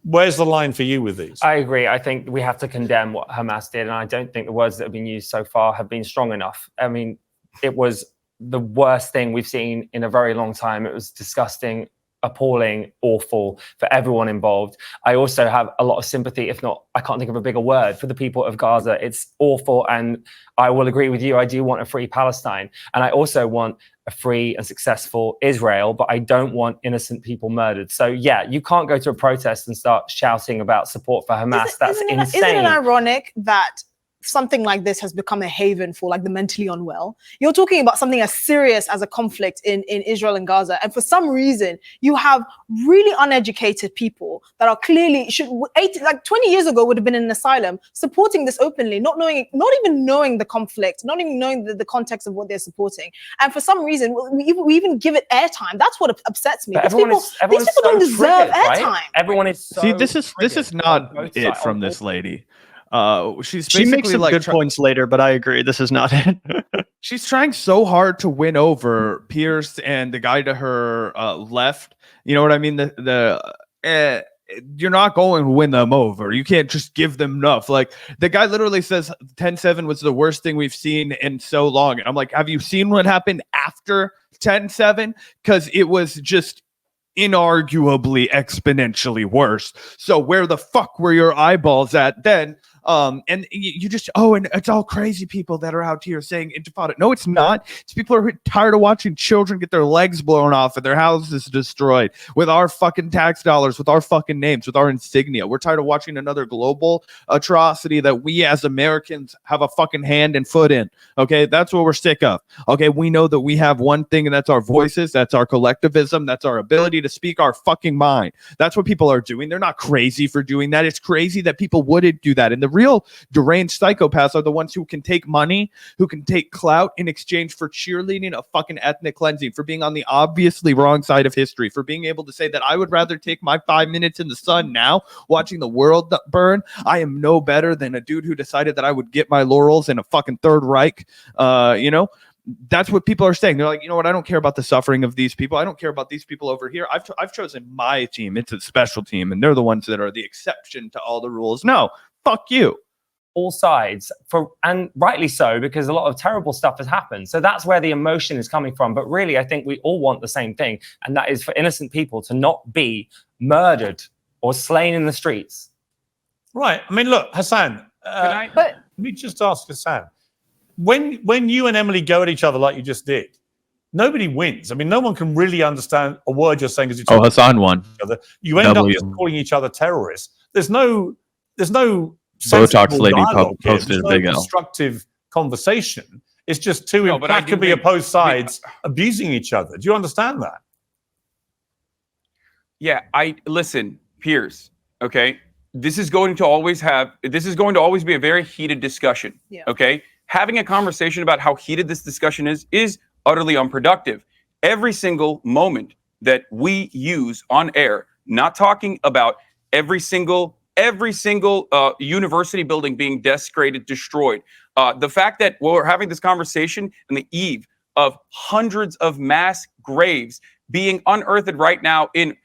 Where's the line for you with these? I agree. I think we have to condemn what Hamas did, and I don't think the words that have been used so far have been strong enough. I mean, it was the worst thing we've seen in a very long time. It was disgusting, appalling, awful for everyone involved. I also have a lot of sympathy, if not, I can't think of a bigger word, for the people of Gaza. It's awful, and I will agree with you. I do want a free Palestine, and I also want a free and successful Israel, but I don't want innocent people murdered. So yeah, you can't go to a protest and start shouting about support for Hamas. That's insane. Isn't it ironic that something like this has become a haven for like the mentally unwell. You're talking about something as serious as a conflict in Israel and Gaza. And for some reason, you have really uneducated people that are clearly 20 years ago would have been in an asylum supporting this openly, not even knowing the conflict, not even knowing the context of what they're supporting. And for some reason, we even give it airtime. That's what upsets me. These people don't deserve airtime. Right? Everyone is so See, this is not it from this lady. She makes some good points later, but I agree, this is not it. She's trying so hard to win over Piers and the guy to her left. You know what I mean? You're not going to win them over. You can't just give them enough. Like, the guy literally says 10-7 was the worst thing we've seen in so long. And I'm like, have you seen what happened after 10-7? Because it was just inarguably exponentially worse. So where the fuck were your eyeballs at then? And you just, and it's all crazy people that are out here saying intifada. No, it's not. It's people who are tired of watching children get their legs blown off and their houses destroyed with our fucking tax dollars, with our fucking names, with our insignia. We're tired of watching another global atrocity that we as Americans have a fucking hand and foot in. Okay, that's what we're sick of. Okay, we know that we have one thing, and that's our voices, that's our collectivism, that's our ability to speak our fucking mind. That's what people are doing. They're not crazy for doing that. It's crazy that people wouldn't do that. And the real deranged psychopaths are the ones who can take money, who can take clout in exchange for cheerleading a fucking ethnic cleansing, for being on the obviously wrong side of history, for being able to say that I would rather take my 5 minutes in the sun now watching the world burn. I am no better than a dude who decided that I would get my laurels in a fucking Third Reich. That's what people are saying. They're like, you know what? I don't care about the suffering of these people. I don't care about these people over here. I've chosen my team. It's a special team, and they're the ones that are the exception to all the rules. No, fuck you. All sides, and rightly so, because a lot of terrible stuff has happened. So that's where the emotion is coming from. But really, I think we all want the same thing, and that is for innocent people to not be murdered or slain in the streets. Right. I mean, look, Hasan. Let me just ask Hasan. When you and Emily go at each other like you just did, nobody wins. I mean, no one can really understand a word you're saying. Hasan won. You end up just calling each other terrorists. There's no Botox lady posted a big L. Constructive conversation. It's just two implacably opposed sides abusing each other. Do you understand that? Yeah, listen, Piers. Okay, this is going to always be a very heated discussion. Yeah. Okay, having a conversation about how heated this discussion is utterly unproductive. Every single moment that we use on air, not talking about every single university building being desecrated, destroyed. The fact that we're having this conversation on the eve of hundreds of mass graves being unearthed right now in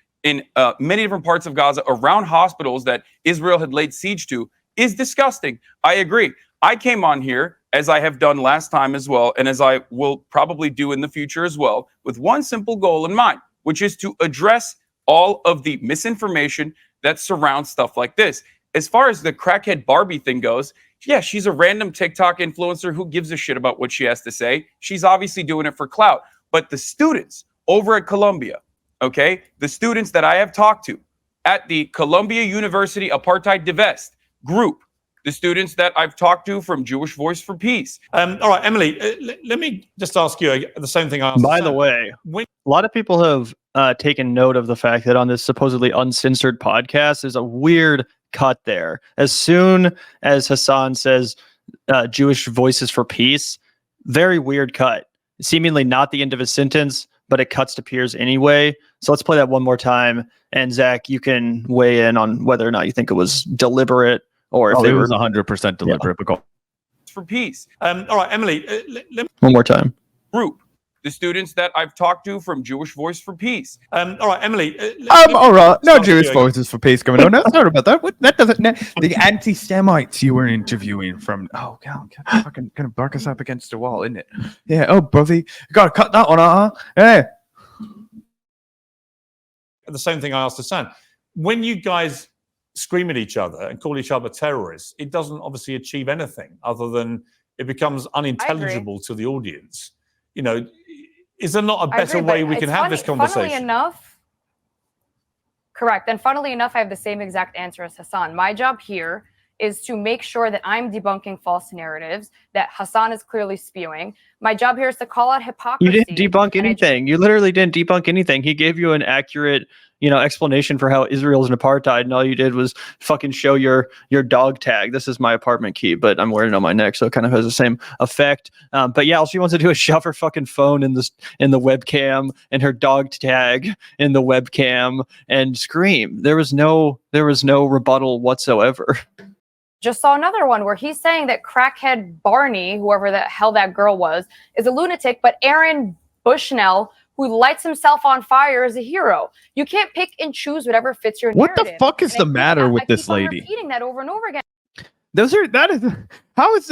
many different parts of Gaza, around hospitals that Israel had laid siege to, is disgusting. I agree. I came on here, as I have done last time as well, and as I will probably do in the future as well, with one simple goal in mind, which is to address all of the misinformation that surrounds stuff like this. As far as the crackhead Barbie thing goes, yeah, she's a random TikTok influencer who gives a shit about what she has to say. She's obviously doing it for clout. But the students over at Columbia, okay, the students that I have talked to at the Columbia University Apartheid Divest group, the students that I've talked to from Jewish Voice for Peace. All right, Emily, let me just ask you the same thing I asked. By the way, a lot of people have taken note of the fact that on this supposedly uncensored podcast, there's a weird cut there. As soon as Hasan says Jewish Voices for Peace, very weird cut. Seemingly not the end of his sentence, but it cuts to Piers anyway. So let's play that one more time. And Zach, you can weigh in on whether or not you think it was deliberate or if it was 100% deliberate. Yeah. For peace. All right, Emily, one more time. Group, the students that I've talked to from Jewish Voice for Peace. All right, Emily. All right. No Jewish Voices for Peace coming on. No, sorry about that. That doesn't. The anti-Semites you were interviewing from. Oh God, fucking gonna bark us up against the wall, isn't it? Yeah. Oh, brother, you gotta cut that one, Hey. The same thing I asked Hasan. When you guys scream at each other and call each other terrorists, it doesn't obviously achieve anything other than it becomes unintelligible to the audience. You know, is there not a better way we can have this conversation? Funnily enough, correct. And funnily enough, I have the same exact answer as Hasan. My job here is to make sure that I'm debunking false narratives that Hasan is clearly spewing. My job here is to call out hypocrisy. You didn't debunk anything. You literally didn't debunk anything. He gave you an accurate, explanation for how Israel's an apartheid, and all you did was fucking show your dog tag. This is my apartment key, but I'm wearing it on my neck, so it kind of has the same effect. But yeah, all she wants to do is shove her fucking phone in the webcam and her dog tag in the webcam and scream. There was no rebuttal whatsoever. Just saw another one where he's saying that crackhead Barney, whoever the hell that girl was, is a lunatic, but Aaron Bushnell, who lights himself on fire, is a hero. You can't pick and choose whatever fits your What narrative. the fuck is the matter with this lady? Repeating that over and over again. How is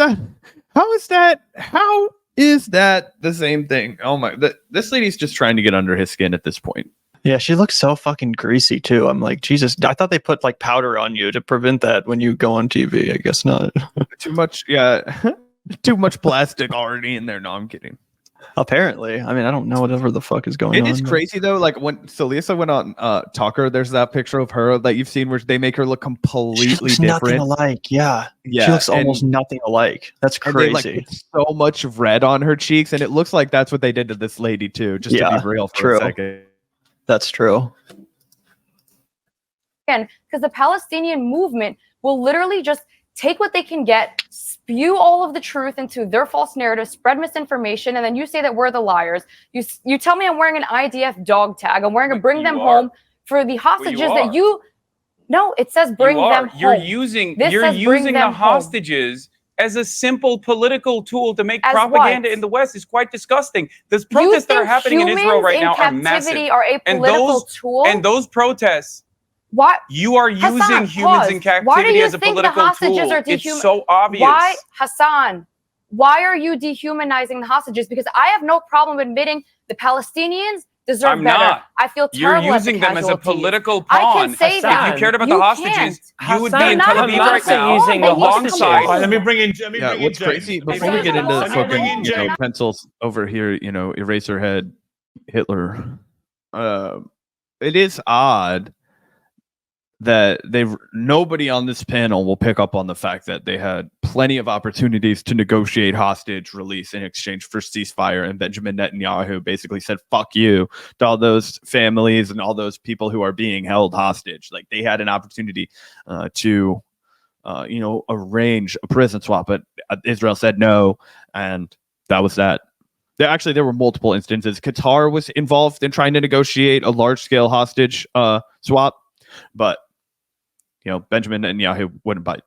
that the same thing? Oh my, this lady's just trying to get under his skin at this point. Yeah, she looks so fucking greasy too. I'm like, Jesus, I thought they put like powder on you to prevent that when you go on TV. I guess not. Too much, yeah. Too much plastic already in there. No, I'm kidding. Apparently. I mean, I don't know whatever the fuck is going on. It is crazy though. Like when Lisa went on Tucker, there's that picture of her that you've seen where they make her look completely she looks different. Nothing alike. Yeah. Yeah. She looks almost nothing alike. That's crazy. And they, so much red on her cheeks, and it looks like that's what they did to this lady too, just to be real for a second. That's true. Again, because the Palestinian movement will literally just take what they can get, spew all of the truth into their false narrative, spread misinformation, and then you say that we're the liars. You tell me I'm wearing an IDF dog tag. I'm wearing a bring them home for the hostages that you. No, it says bring them home. You're using the hostages as a simple political tool to make propaganda in the West. Is quite disgusting. The protests that are happening in Israel right now are massive. Are a political tool? And those protests, what you are using humans in captivity as a political tool. It's so obvious. Why, Hasan? Why are you dehumanizing the hostages? Because I have no problem admitting the Palestinians deserve better. Not. I feel terrible. You're using them as a political pawn. I can say that. If you cared about the hostages, you would be in Tel Aviv right now using the alongside. Let me bring in. What's crazy before we get into fucking pencils over here, Eraserhead, Hitler. It is odd that nobody on this panel will pick up on the fact that they had plenty of opportunities to negotiate hostage release in exchange for ceasefire, and Benjamin Netanyahu basically said fuck you to all those families and all those people who are being held hostage. Like, they had an opportunity to arrange a prison swap, but Israel said no, and that was that. There were multiple instances. Qatar was involved in trying to negotiate a large-scale hostage swap, but Benjamin Netanyahu wouldn't bite.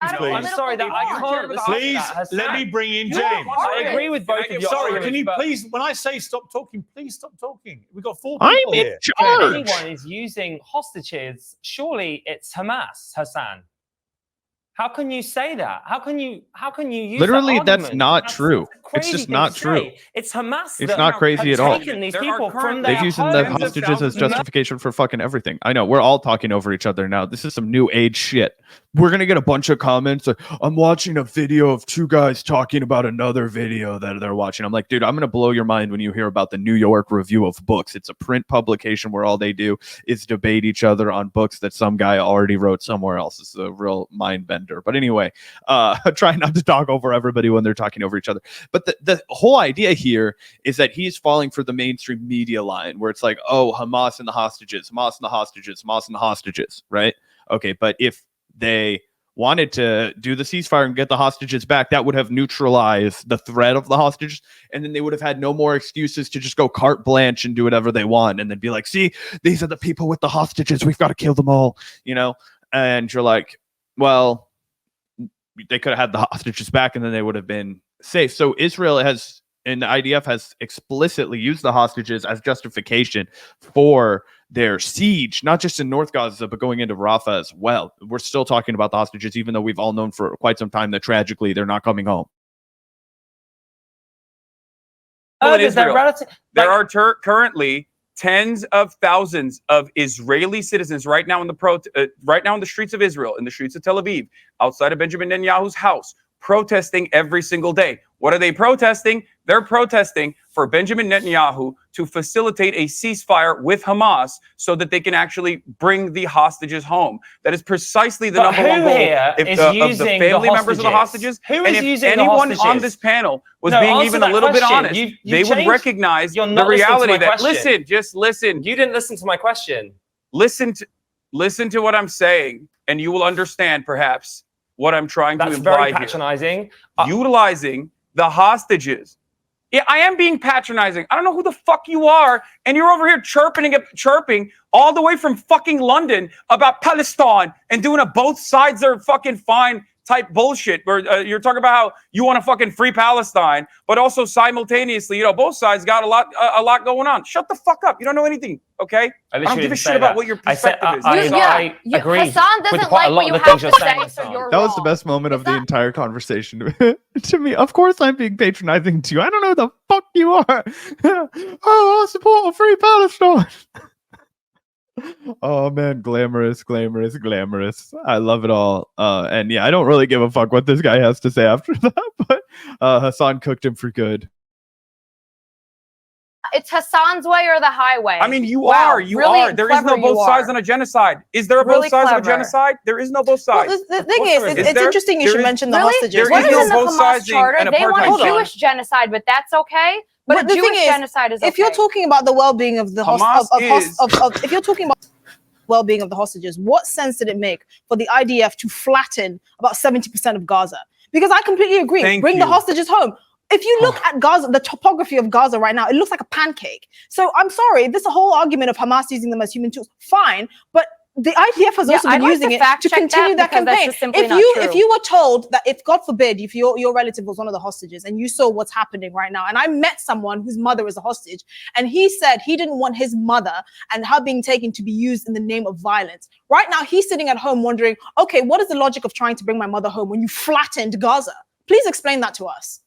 I'm sorry that I can't. Please let me bring in James. I agree with both of you. Sorry, can you please, when I say stop talking, please stop talking. We've got 4 people I'm in here. charge. If anyone is using hostages, surely it's Hamas, Hasan. How can you say that? How can you use Literally, that that's argument? not That's true. crazy It's just thing not to true. say. It's Hamas. It's that not crazy have at all. taken these There people are from They've their used the homes. hostages as justification for fucking everything. I know, we're all talking over each other now. This is some new age shit. We're going to get a bunch of comments like, I'm watching a video of 2 guys talking about another video that they're watching. I'm like, dude, I'm going to blow your mind when you hear about the New York Review of Books. It's a print publication where all they do is debate each other on books that some guy already wrote somewhere else. It's a real mind bender. But anyway, try not to talk over everybody when they're talking over each other. But the whole idea here is that he's falling for the mainstream media line where it's like, oh, Hamas and the hostages, Hamas and the hostages, Hamas and the hostages, right? Okay, but if they wanted to do the ceasefire and get the hostages back, that would have neutralized the threat of the hostages, and then they would have had no more excuses to just go carte blanche and do whatever they want, and then be like, see, these are the people with the hostages, we've got to kill them all, and you're like, well, they could have had the hostages back and then they would have been safe. So Israel has, and the IDF has explicitly used the hostages as justification for their siege, not just in North Gaza, but going into Rafah as well. We're still talking about the hostages, even though we've all known for quite some time that tragically they're not coming home. In Israel, there are currently tens of thousands of Israeli citizens right now in the streets of Israel, in the streets of Tel Aviv, outside of Benjamin Netanyahu's house, protesting every single day. What are they protesting? They're protesting for Benjamin Netanyahu to facilitate a ceasefire with Hamas so that they can actually bring the hostages home. That is precisely the number one goal of the family members of the hostages. Who and is if using anyone the hostages? on this panel was No, being answer even a that little bit question. honest, You they would changed- recognize You're the not listening to reality my that, question. listen, just listen. You didn't listen to my question. Listen to what I'm saying, and you will understand perhaps what I'm trying to That's imply very here. patronizing. Utilizing the hostages. Yeah, I am being patronizing. I don't know who the fuck you are, and you're over here chirping all the way from fucking London about Palestine and doing a both sides are fucking fine type bullshit where you're talking about how you want to fucking free Palestine, but also simultaneously, both sides got a lot going on. Shut the fuck up. You don't know anything, okay? I don't give a shit about what your perspective is. I agree. Hassan doesn't with quite like a lot what of you the have things to you're say, saying, so Hassan. you're That was the wrong. best moment of the entire conversation to me. Of course, I'm being patronizing to you. I don't know who the fuck you are. Oh, I support a free Palestine. Oh man, glamorous. I love it all. And yeah, I don't really give a fuck what this guy has to say after that. But Hasan cooked him for good. It's Hassan's way or the highway. I mean, you Wow, are. really There is no clever you both sides are. on a genocide. Is there a Really both sides of a clever. genocide? There is no both Well, sides. the thing course is, there is. it's Is there? interesting you There should is- mention the Really? hostages. there What is is no in the both Hamas sides charter? and They want apartheid. a Jewish genocide, but that's okay. But But a the thing Jewish is, genocide is okay. if you're talking about the well-being of the Hamas if you're talking about well-being of the hostages, what sense did it make for the IDF to flatten about 70% of Gaza? Because I completely agree. Thank Bring the you. hostages home. If you look at Gaza, the topography of Gaza right now, it looks like a pancake. So I'm sorry, this whole argument of Hamas using them as human tools, fine, but the IDF has also I'd been like using to it fact to check continue that because that's campaign. just simply If not you true. were told that if God forbid, if your relative was one of the hostages and you saw what's happening right now, and I met someone whose mother is a hostage, and he said he didn't want his mother and her being taken to be used in the name of violence. Right now, he's sitting at home wondering, okay, what is the logic of trying to bring my mother home when you flattened Gaza? Please explain that to us.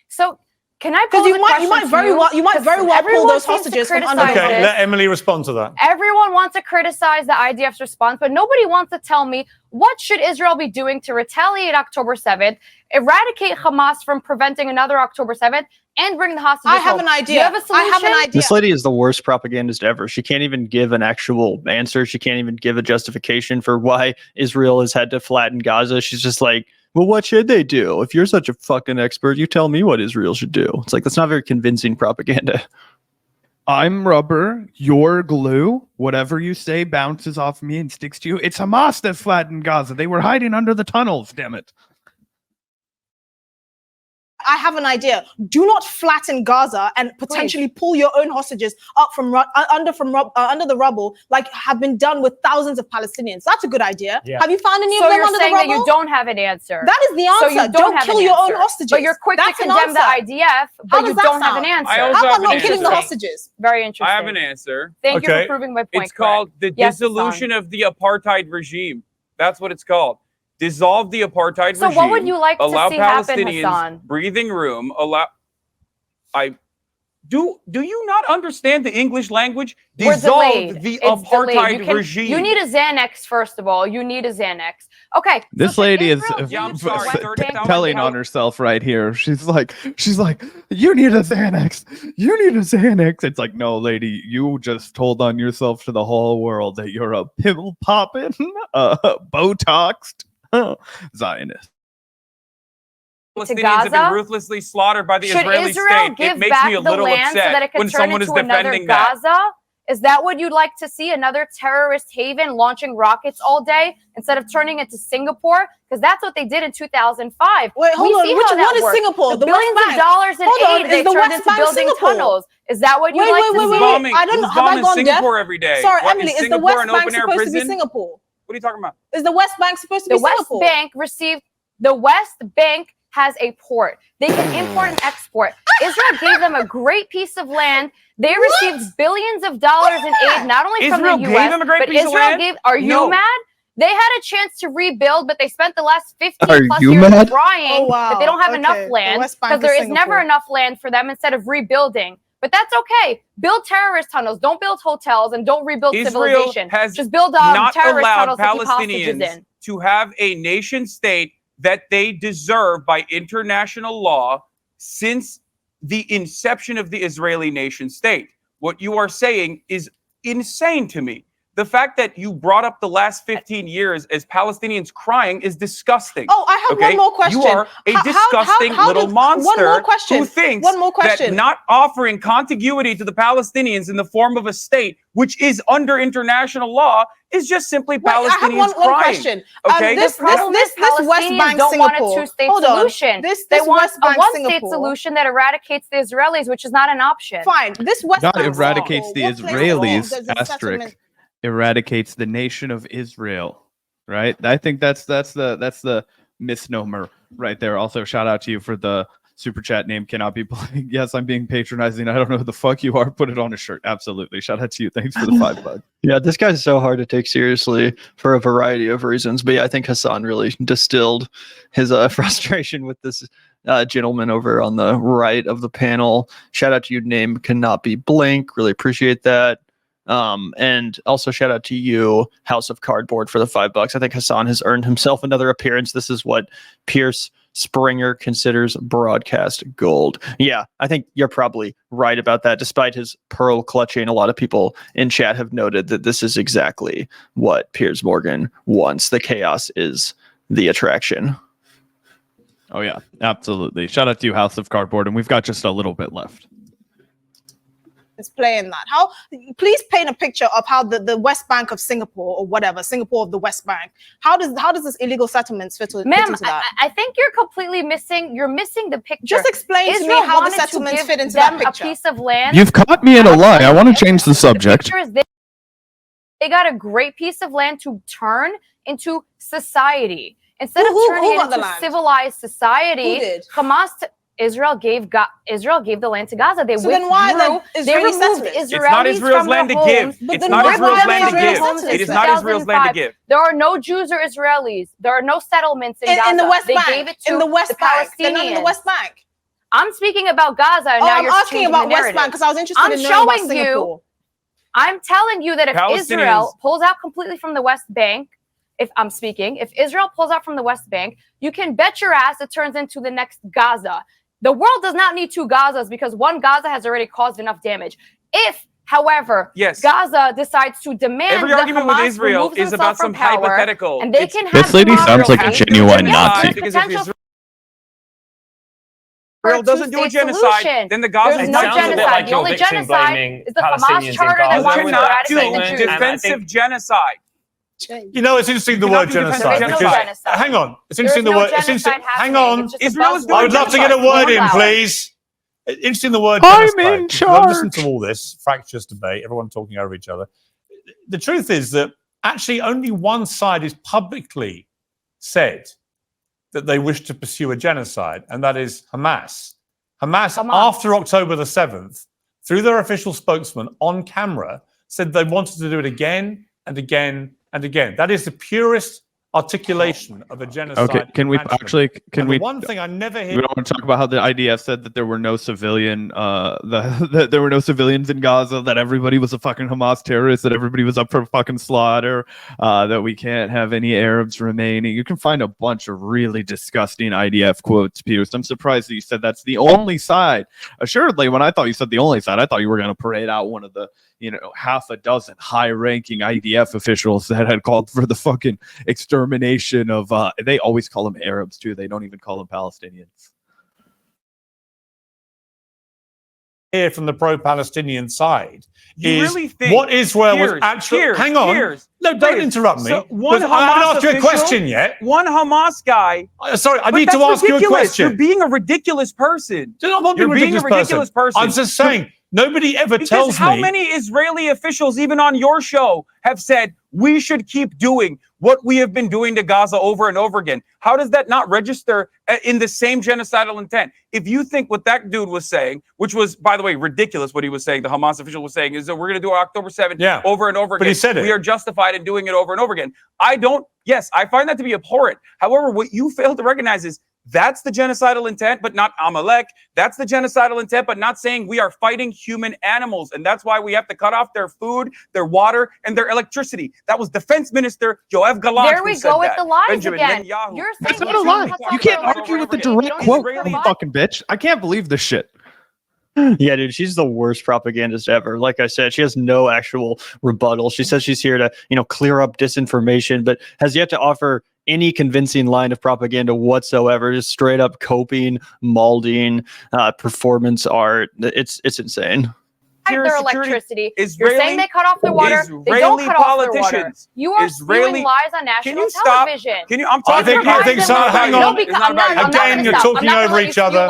So can I Because pose you a might question to very you? well pull Everyone those seems to hostages from criticize under. Okay, this. let Emily respond to that. Everyone wants to criticize the IDF's response, but nobody wants to tell me what should Israel be doing to retaliate October 7th, eradicate Hamas from preventing another October 7th, and bring the hostages I have home. an idea. Do you have a I have an solution? idea. This lady is the worst propagandist ever. She can't even give an actual answer. She can't even give a justification for why Israel has had to flatten Gaza. She's just like, well, what should they do? If you're such a fucking expert, you tell me what Israel should do. It's like, that's not very convincing propaganda. I'm rubber, you're glue. Whatever you say bounces off me and sticks to you. It's Hamas that flattened Gaza. They were hiding under the tunnels, damn it. I have an idea. Do not flatten Gaza and potentially pull your own hostages up from under the rubble, like have been done with thousands of Palestinians. That's a good idea. Yeah. Have you found any So of them you're under the saying rubble? that you don't have an answer. That is the So answer. you Don't have kill an your own answer. hostages. But you're quick That's to an condemn the answer. IDF, How but does you that don't have sound? an answer. I also How about have not an killing the answer. hostages? Very interesting. I have an answer. Thank you Okay. for proving my point. It's called correct. the Yes, dissolution of the apartheid regime. That's what it's called. Dissolve the apartheid So regime. what would you like to allow see happen, Palestinians Hasan? breathing room. Do you not understand the English language? We're Dissolve delayed. the It's delayed. apartheid regime. You need a Xanax, first of all. You need a Xanax. Okay. This so lady is Israel Yeah, I'm needs sorry, to 30,000 telling on herself right here. She's like, you need a Xanax. You need a Xanax. It's like, no, lady, you just told on yourself to the whole world that you're a pill popping, Botoxed Zionist. Palestinians have been Gaza? ruthlessly slaughtered by the Should Israeli Israel state. give It makes back me a the little land so upset that it can when turn someone is into another defending that. Gaza? Is that what you'd like to see? Another terrorist haven launching rockets all day instead of turning it to Singapore? Because that's what they did in 2005. Wait, hold on. What is works. Singapore? The billions West of Bank. dollars in Hold on, aid is they the turned West into Bank building Singapore? tunnels. Is that what you'd Wait, like wait, to wait, see? wait, Bombing. I don't Who's know. Have I bombing gone deaf? Singapore every day? Sorry, What, Emily, is the Singapore West an Bank open-air supposed to be prison? Singapore? What are you talking about? Is the West Bank supposed to The be West Singapore? Bank received. The West Bank has a port. They can import and export. Israel gave them a great piece of land. They received billions of dollars in aid, not only from Israel the gave U.S., them a great but piece of Israel land? gave. Are you No. mad? They had a chance to rebuild, but they spent the last 15 Are plus you years mad? crying Oh, wow. that they don't have Okay. enough The land West Bank because there is is never Singapore. enough land for them instead of rebuilding. But that's okay. Build terrorist tunnels. Don't build hotels and don't rebuild Israel civilization. has Just build not terrorist allowed tunnels to keep hostages Palestinians in. to have a nation state that they deserve by international law since the inception of the Israeli nation state. What you are saying is insane to me. The fact that you brought up the last 15 years as Palestinians crying is disgusting. Oh, I have one more question. You are a disgusting little monster one more question. who thinks that not offering contiguity to the Palestinians in the form of a state, which is under international law, is just simply Palestinians crying. One question. Okay? This West Bank don't want a Singapore. two-state Hold on. solution. They want a one-state solution that eradicates the Israelis, which is not an option. Fine. This West Not Bank eradicates Singapore, the what plays a role? Israelis, Does the asterisk. settlement- Eradicates the nation of Israel, right? I think that's the misnomer right there. Also, shout out to you for the super chat. Name cannot be blank. Yes, I'm being patronizing. I don't know who the fuck you are. Put it on a shirt. Absolutely. Shout out to you. Thanks for the $5. Yeah, this guy's so hard to take seriously for a variety of reasons. But yeah, I think Hasan really distilled his frustration with this gentleman over on the right of the panel. Shout out to you. Name cannot be blank. Really appreciate that. And also shout out to you, House of Cardboard, for the $5. I think Hasan has earned himself another appearance. This is what Pierce Springer considers broadcast gold. Yeah, I think you're probably right about that. Despite his pearl clutching, a lot of people in chat have noted that this is exactly what Piers Morgan wants. The chaos is the attraction. Oh yeah, absolutely. Shout out to you, House of Cardboard, and we've got just a little bit left. Is playing that. How? Please paint a picture of how the West Bank of Singapore or whatever, Singapore of the West Bank. How does this illegal settlements fit into that? I think you're completely missing. You're missing the picture. Just explain to me how the settlements fit into that picture. A piece of land. You've caught me in a lie. I want to change the subject. The picture is they got a great piece of land to turn into society instead of turning it into civilized society. Who did? Israel gave the land to Gaza. They then why the Israeli settlements? It's not Israel's land to give. It's not Israel's land to give. It is not Israel's land to give. There are no Jews or Israelis. There are no settlements in Gaza. In the West Bank. They gave it to in the West Bank. They're not in the Palestinians. West Bank. I'm speaking about Gaza. And now I'm you're asking about the West Bank because I was interested in knowing about Singapore. I'm telling you that if Israel pulls out completely from the West Bank, if Israel pulls out from the West Bank, you can bet your ass it turns into the next Gaza. The world does not need two Gazas because one Gaza has already caused enough damage. If, however, Gaza decides to demand every argument with Israel is about some hypothetical. And they can have this lady sounds like a genuine Nazi. Because if Israel doesn't do a genocide, then the Gaza There's no genocide. The only genocide is the Hamas charter that wants to eradicate the Jews. Defensive genocide. You know, it's interesting the word genocide. Hang on, it's interesting the word. Hang on, I would love to get a word in, please. Interesting the word genocide. I'm in charge. Listen to all this fractious debate, everyone talking over each other. The truth is that actually only one side is publicly said that they wish to pursue a genocide, and that is Hamas. Hamas, after October the 7th, through their official spokesman on camera, said they wanted to do it again and again and again. That is the purest articulation of a genocide. Okay, can we actually? One thing I never hear. We don't want to talk about how the IDF said that there were no civilian, that there were no civilians in Gaza, that everybody was a fucking Hamas terrorist, that everybody was up for fucking slaughter, that we can't have any Arabs remaining. You can find a bunch of really disgusting IDF quotes, Pierce. I'm surprised that you said that's the only side. Assuredly, when I thought you said the only side, I thought you were going to parade out one of the, half a dozen high-ranking IDF officials that had called for the fucking extermination of, they always call them Arabs too. They don't even call them Palestinians. Here from the pro-Palestinian side you is really think what Israel was actually. Hang on. No, don't interrupt me. So I haven't asked you a question yet. One Hamas guy. Sorry, I need to ask you a question. You're being a ridiculous person. You're being a ridiculous person. I'm just saying. Nobody ever tells me. How many Israeli officials, even on your show, have said we should keep doing what we have been doing to Gaza over and over again? How does that not register in the same genocidal intent? If you think what that dude was saying, which was, by the way, ridiculous, what he was saying, the Hamas official was saying, is that we're going to do October 7th over and over again. But he said it. We are justified in doing it over and over again. I find that to be abhorrent. However, what you fail to recognize is That's the genocidal intent, but not Amalek. That's the genocidal intent, but not saying we are fighting human animals. And that's why we have to cut off their food, their water, and their electricity. That was Defense Minister Yoav Gallant. There we go with the lies Benjamin again. Netanyahu. You're That's saying not a lie. Hassan You can't Piker argue with the overrated. direct You quote, don't you lie. fucking bitch. I can't believe this shit. Yeah, dude, she's the worst propagandist ever. Like I said, she has no actual rebuttal. She says she's here to, clear up disinformation, but has yet to offer any convincing line of propaganda whatsoever. Just straight up coping, molding, performance art. It's insane. Their electricity. You're Israeli- saying they cut off their water. They don't Israeli cut off their water. politicians. You are Israeli- spewing lies on Can national you stop? television. Can you? I'm I talking. think so. Hang on. It's not about you. Again, you're talking over each other.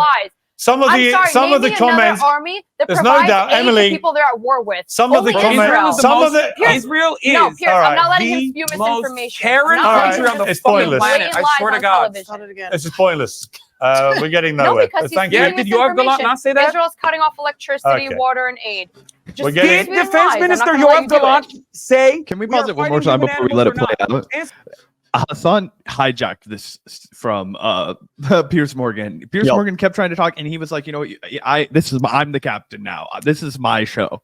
Some of the name me comments. another army that There's no provides doubt, aid Emily, to people they're at war with. some of the Only comments- Israel. some of the- Israel is No, Pierce, All right. I'm not letting him the spew most misinformation. caring I'm not letting country him on the It's spew pointless. planet. blatant I swear lies to on God. television. Start it again. This is pointless. We're getting No, nowhere. because he's Thank Yeah, spewing did Yoav Gallant misinformation. not say that? Israel's cutting off electricity, Okay. water, and aid. Just We're getting- Did spewing Defense lies. I'm not Minister gonna let Yoav you do it. Gallant say? Can we we pause are it one more fighting time human before we let it animals play or not? out? Hasan hijacked this from Piers Morgan. Piers Yep. Morgan kept trying to talk, and he was like, I'm the captain now. This is my show.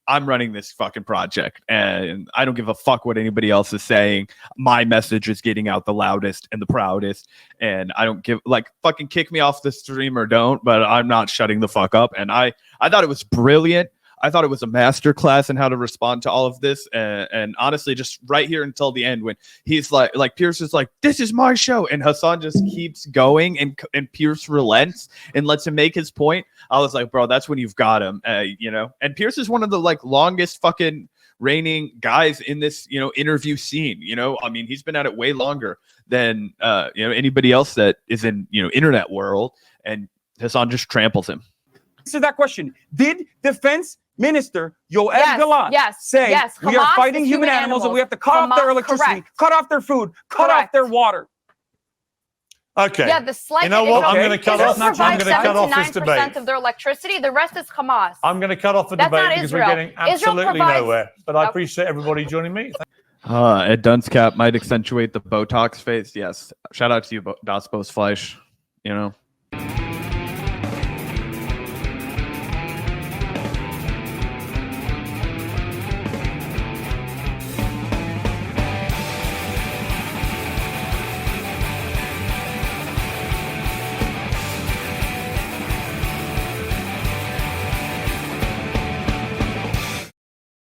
I'm running this fucking project, and I don't give a fuck what anybody else is saying. My message is getting out the loudest and the proudest, and I don't give fucking kick me off the stream or don't, but I'm not shutting the fuck up. And I thought it was brilliant. I thought it was a masterclass in how to respond to all of this, and honestly, just right here until the end when he's like Pierce is like, "This is my show," and Hasan just keeps going, and Pierce relents and lets him make his point. I was like, "Bro, that's when you've got him," And Pierce is one of the longest fucking reigning guys in this interview scene. I mean, he's been at it way longer than anybody else that is in internet world, and Hasan just tramples him. Answer that question. Did Defense Minister Yoav Gallant say we are Hamas fighting is human animals and we have to cut off their electricity, correct. cut off their food, cut off their water? Okay. Yeah, the slight. You know what? I'm going to cut Israel off. I'm provides going to cut off this 79% debate. of their electricity. The rest is Hamas. I'm going to cut off the That's debate not because Israel. we're getting Israel absolutely provides- nowhere. But I appreciate everybody joining me. Ed Dunscap might accentuate the Botox face. Yes. Shout out to you, Das Fleisch.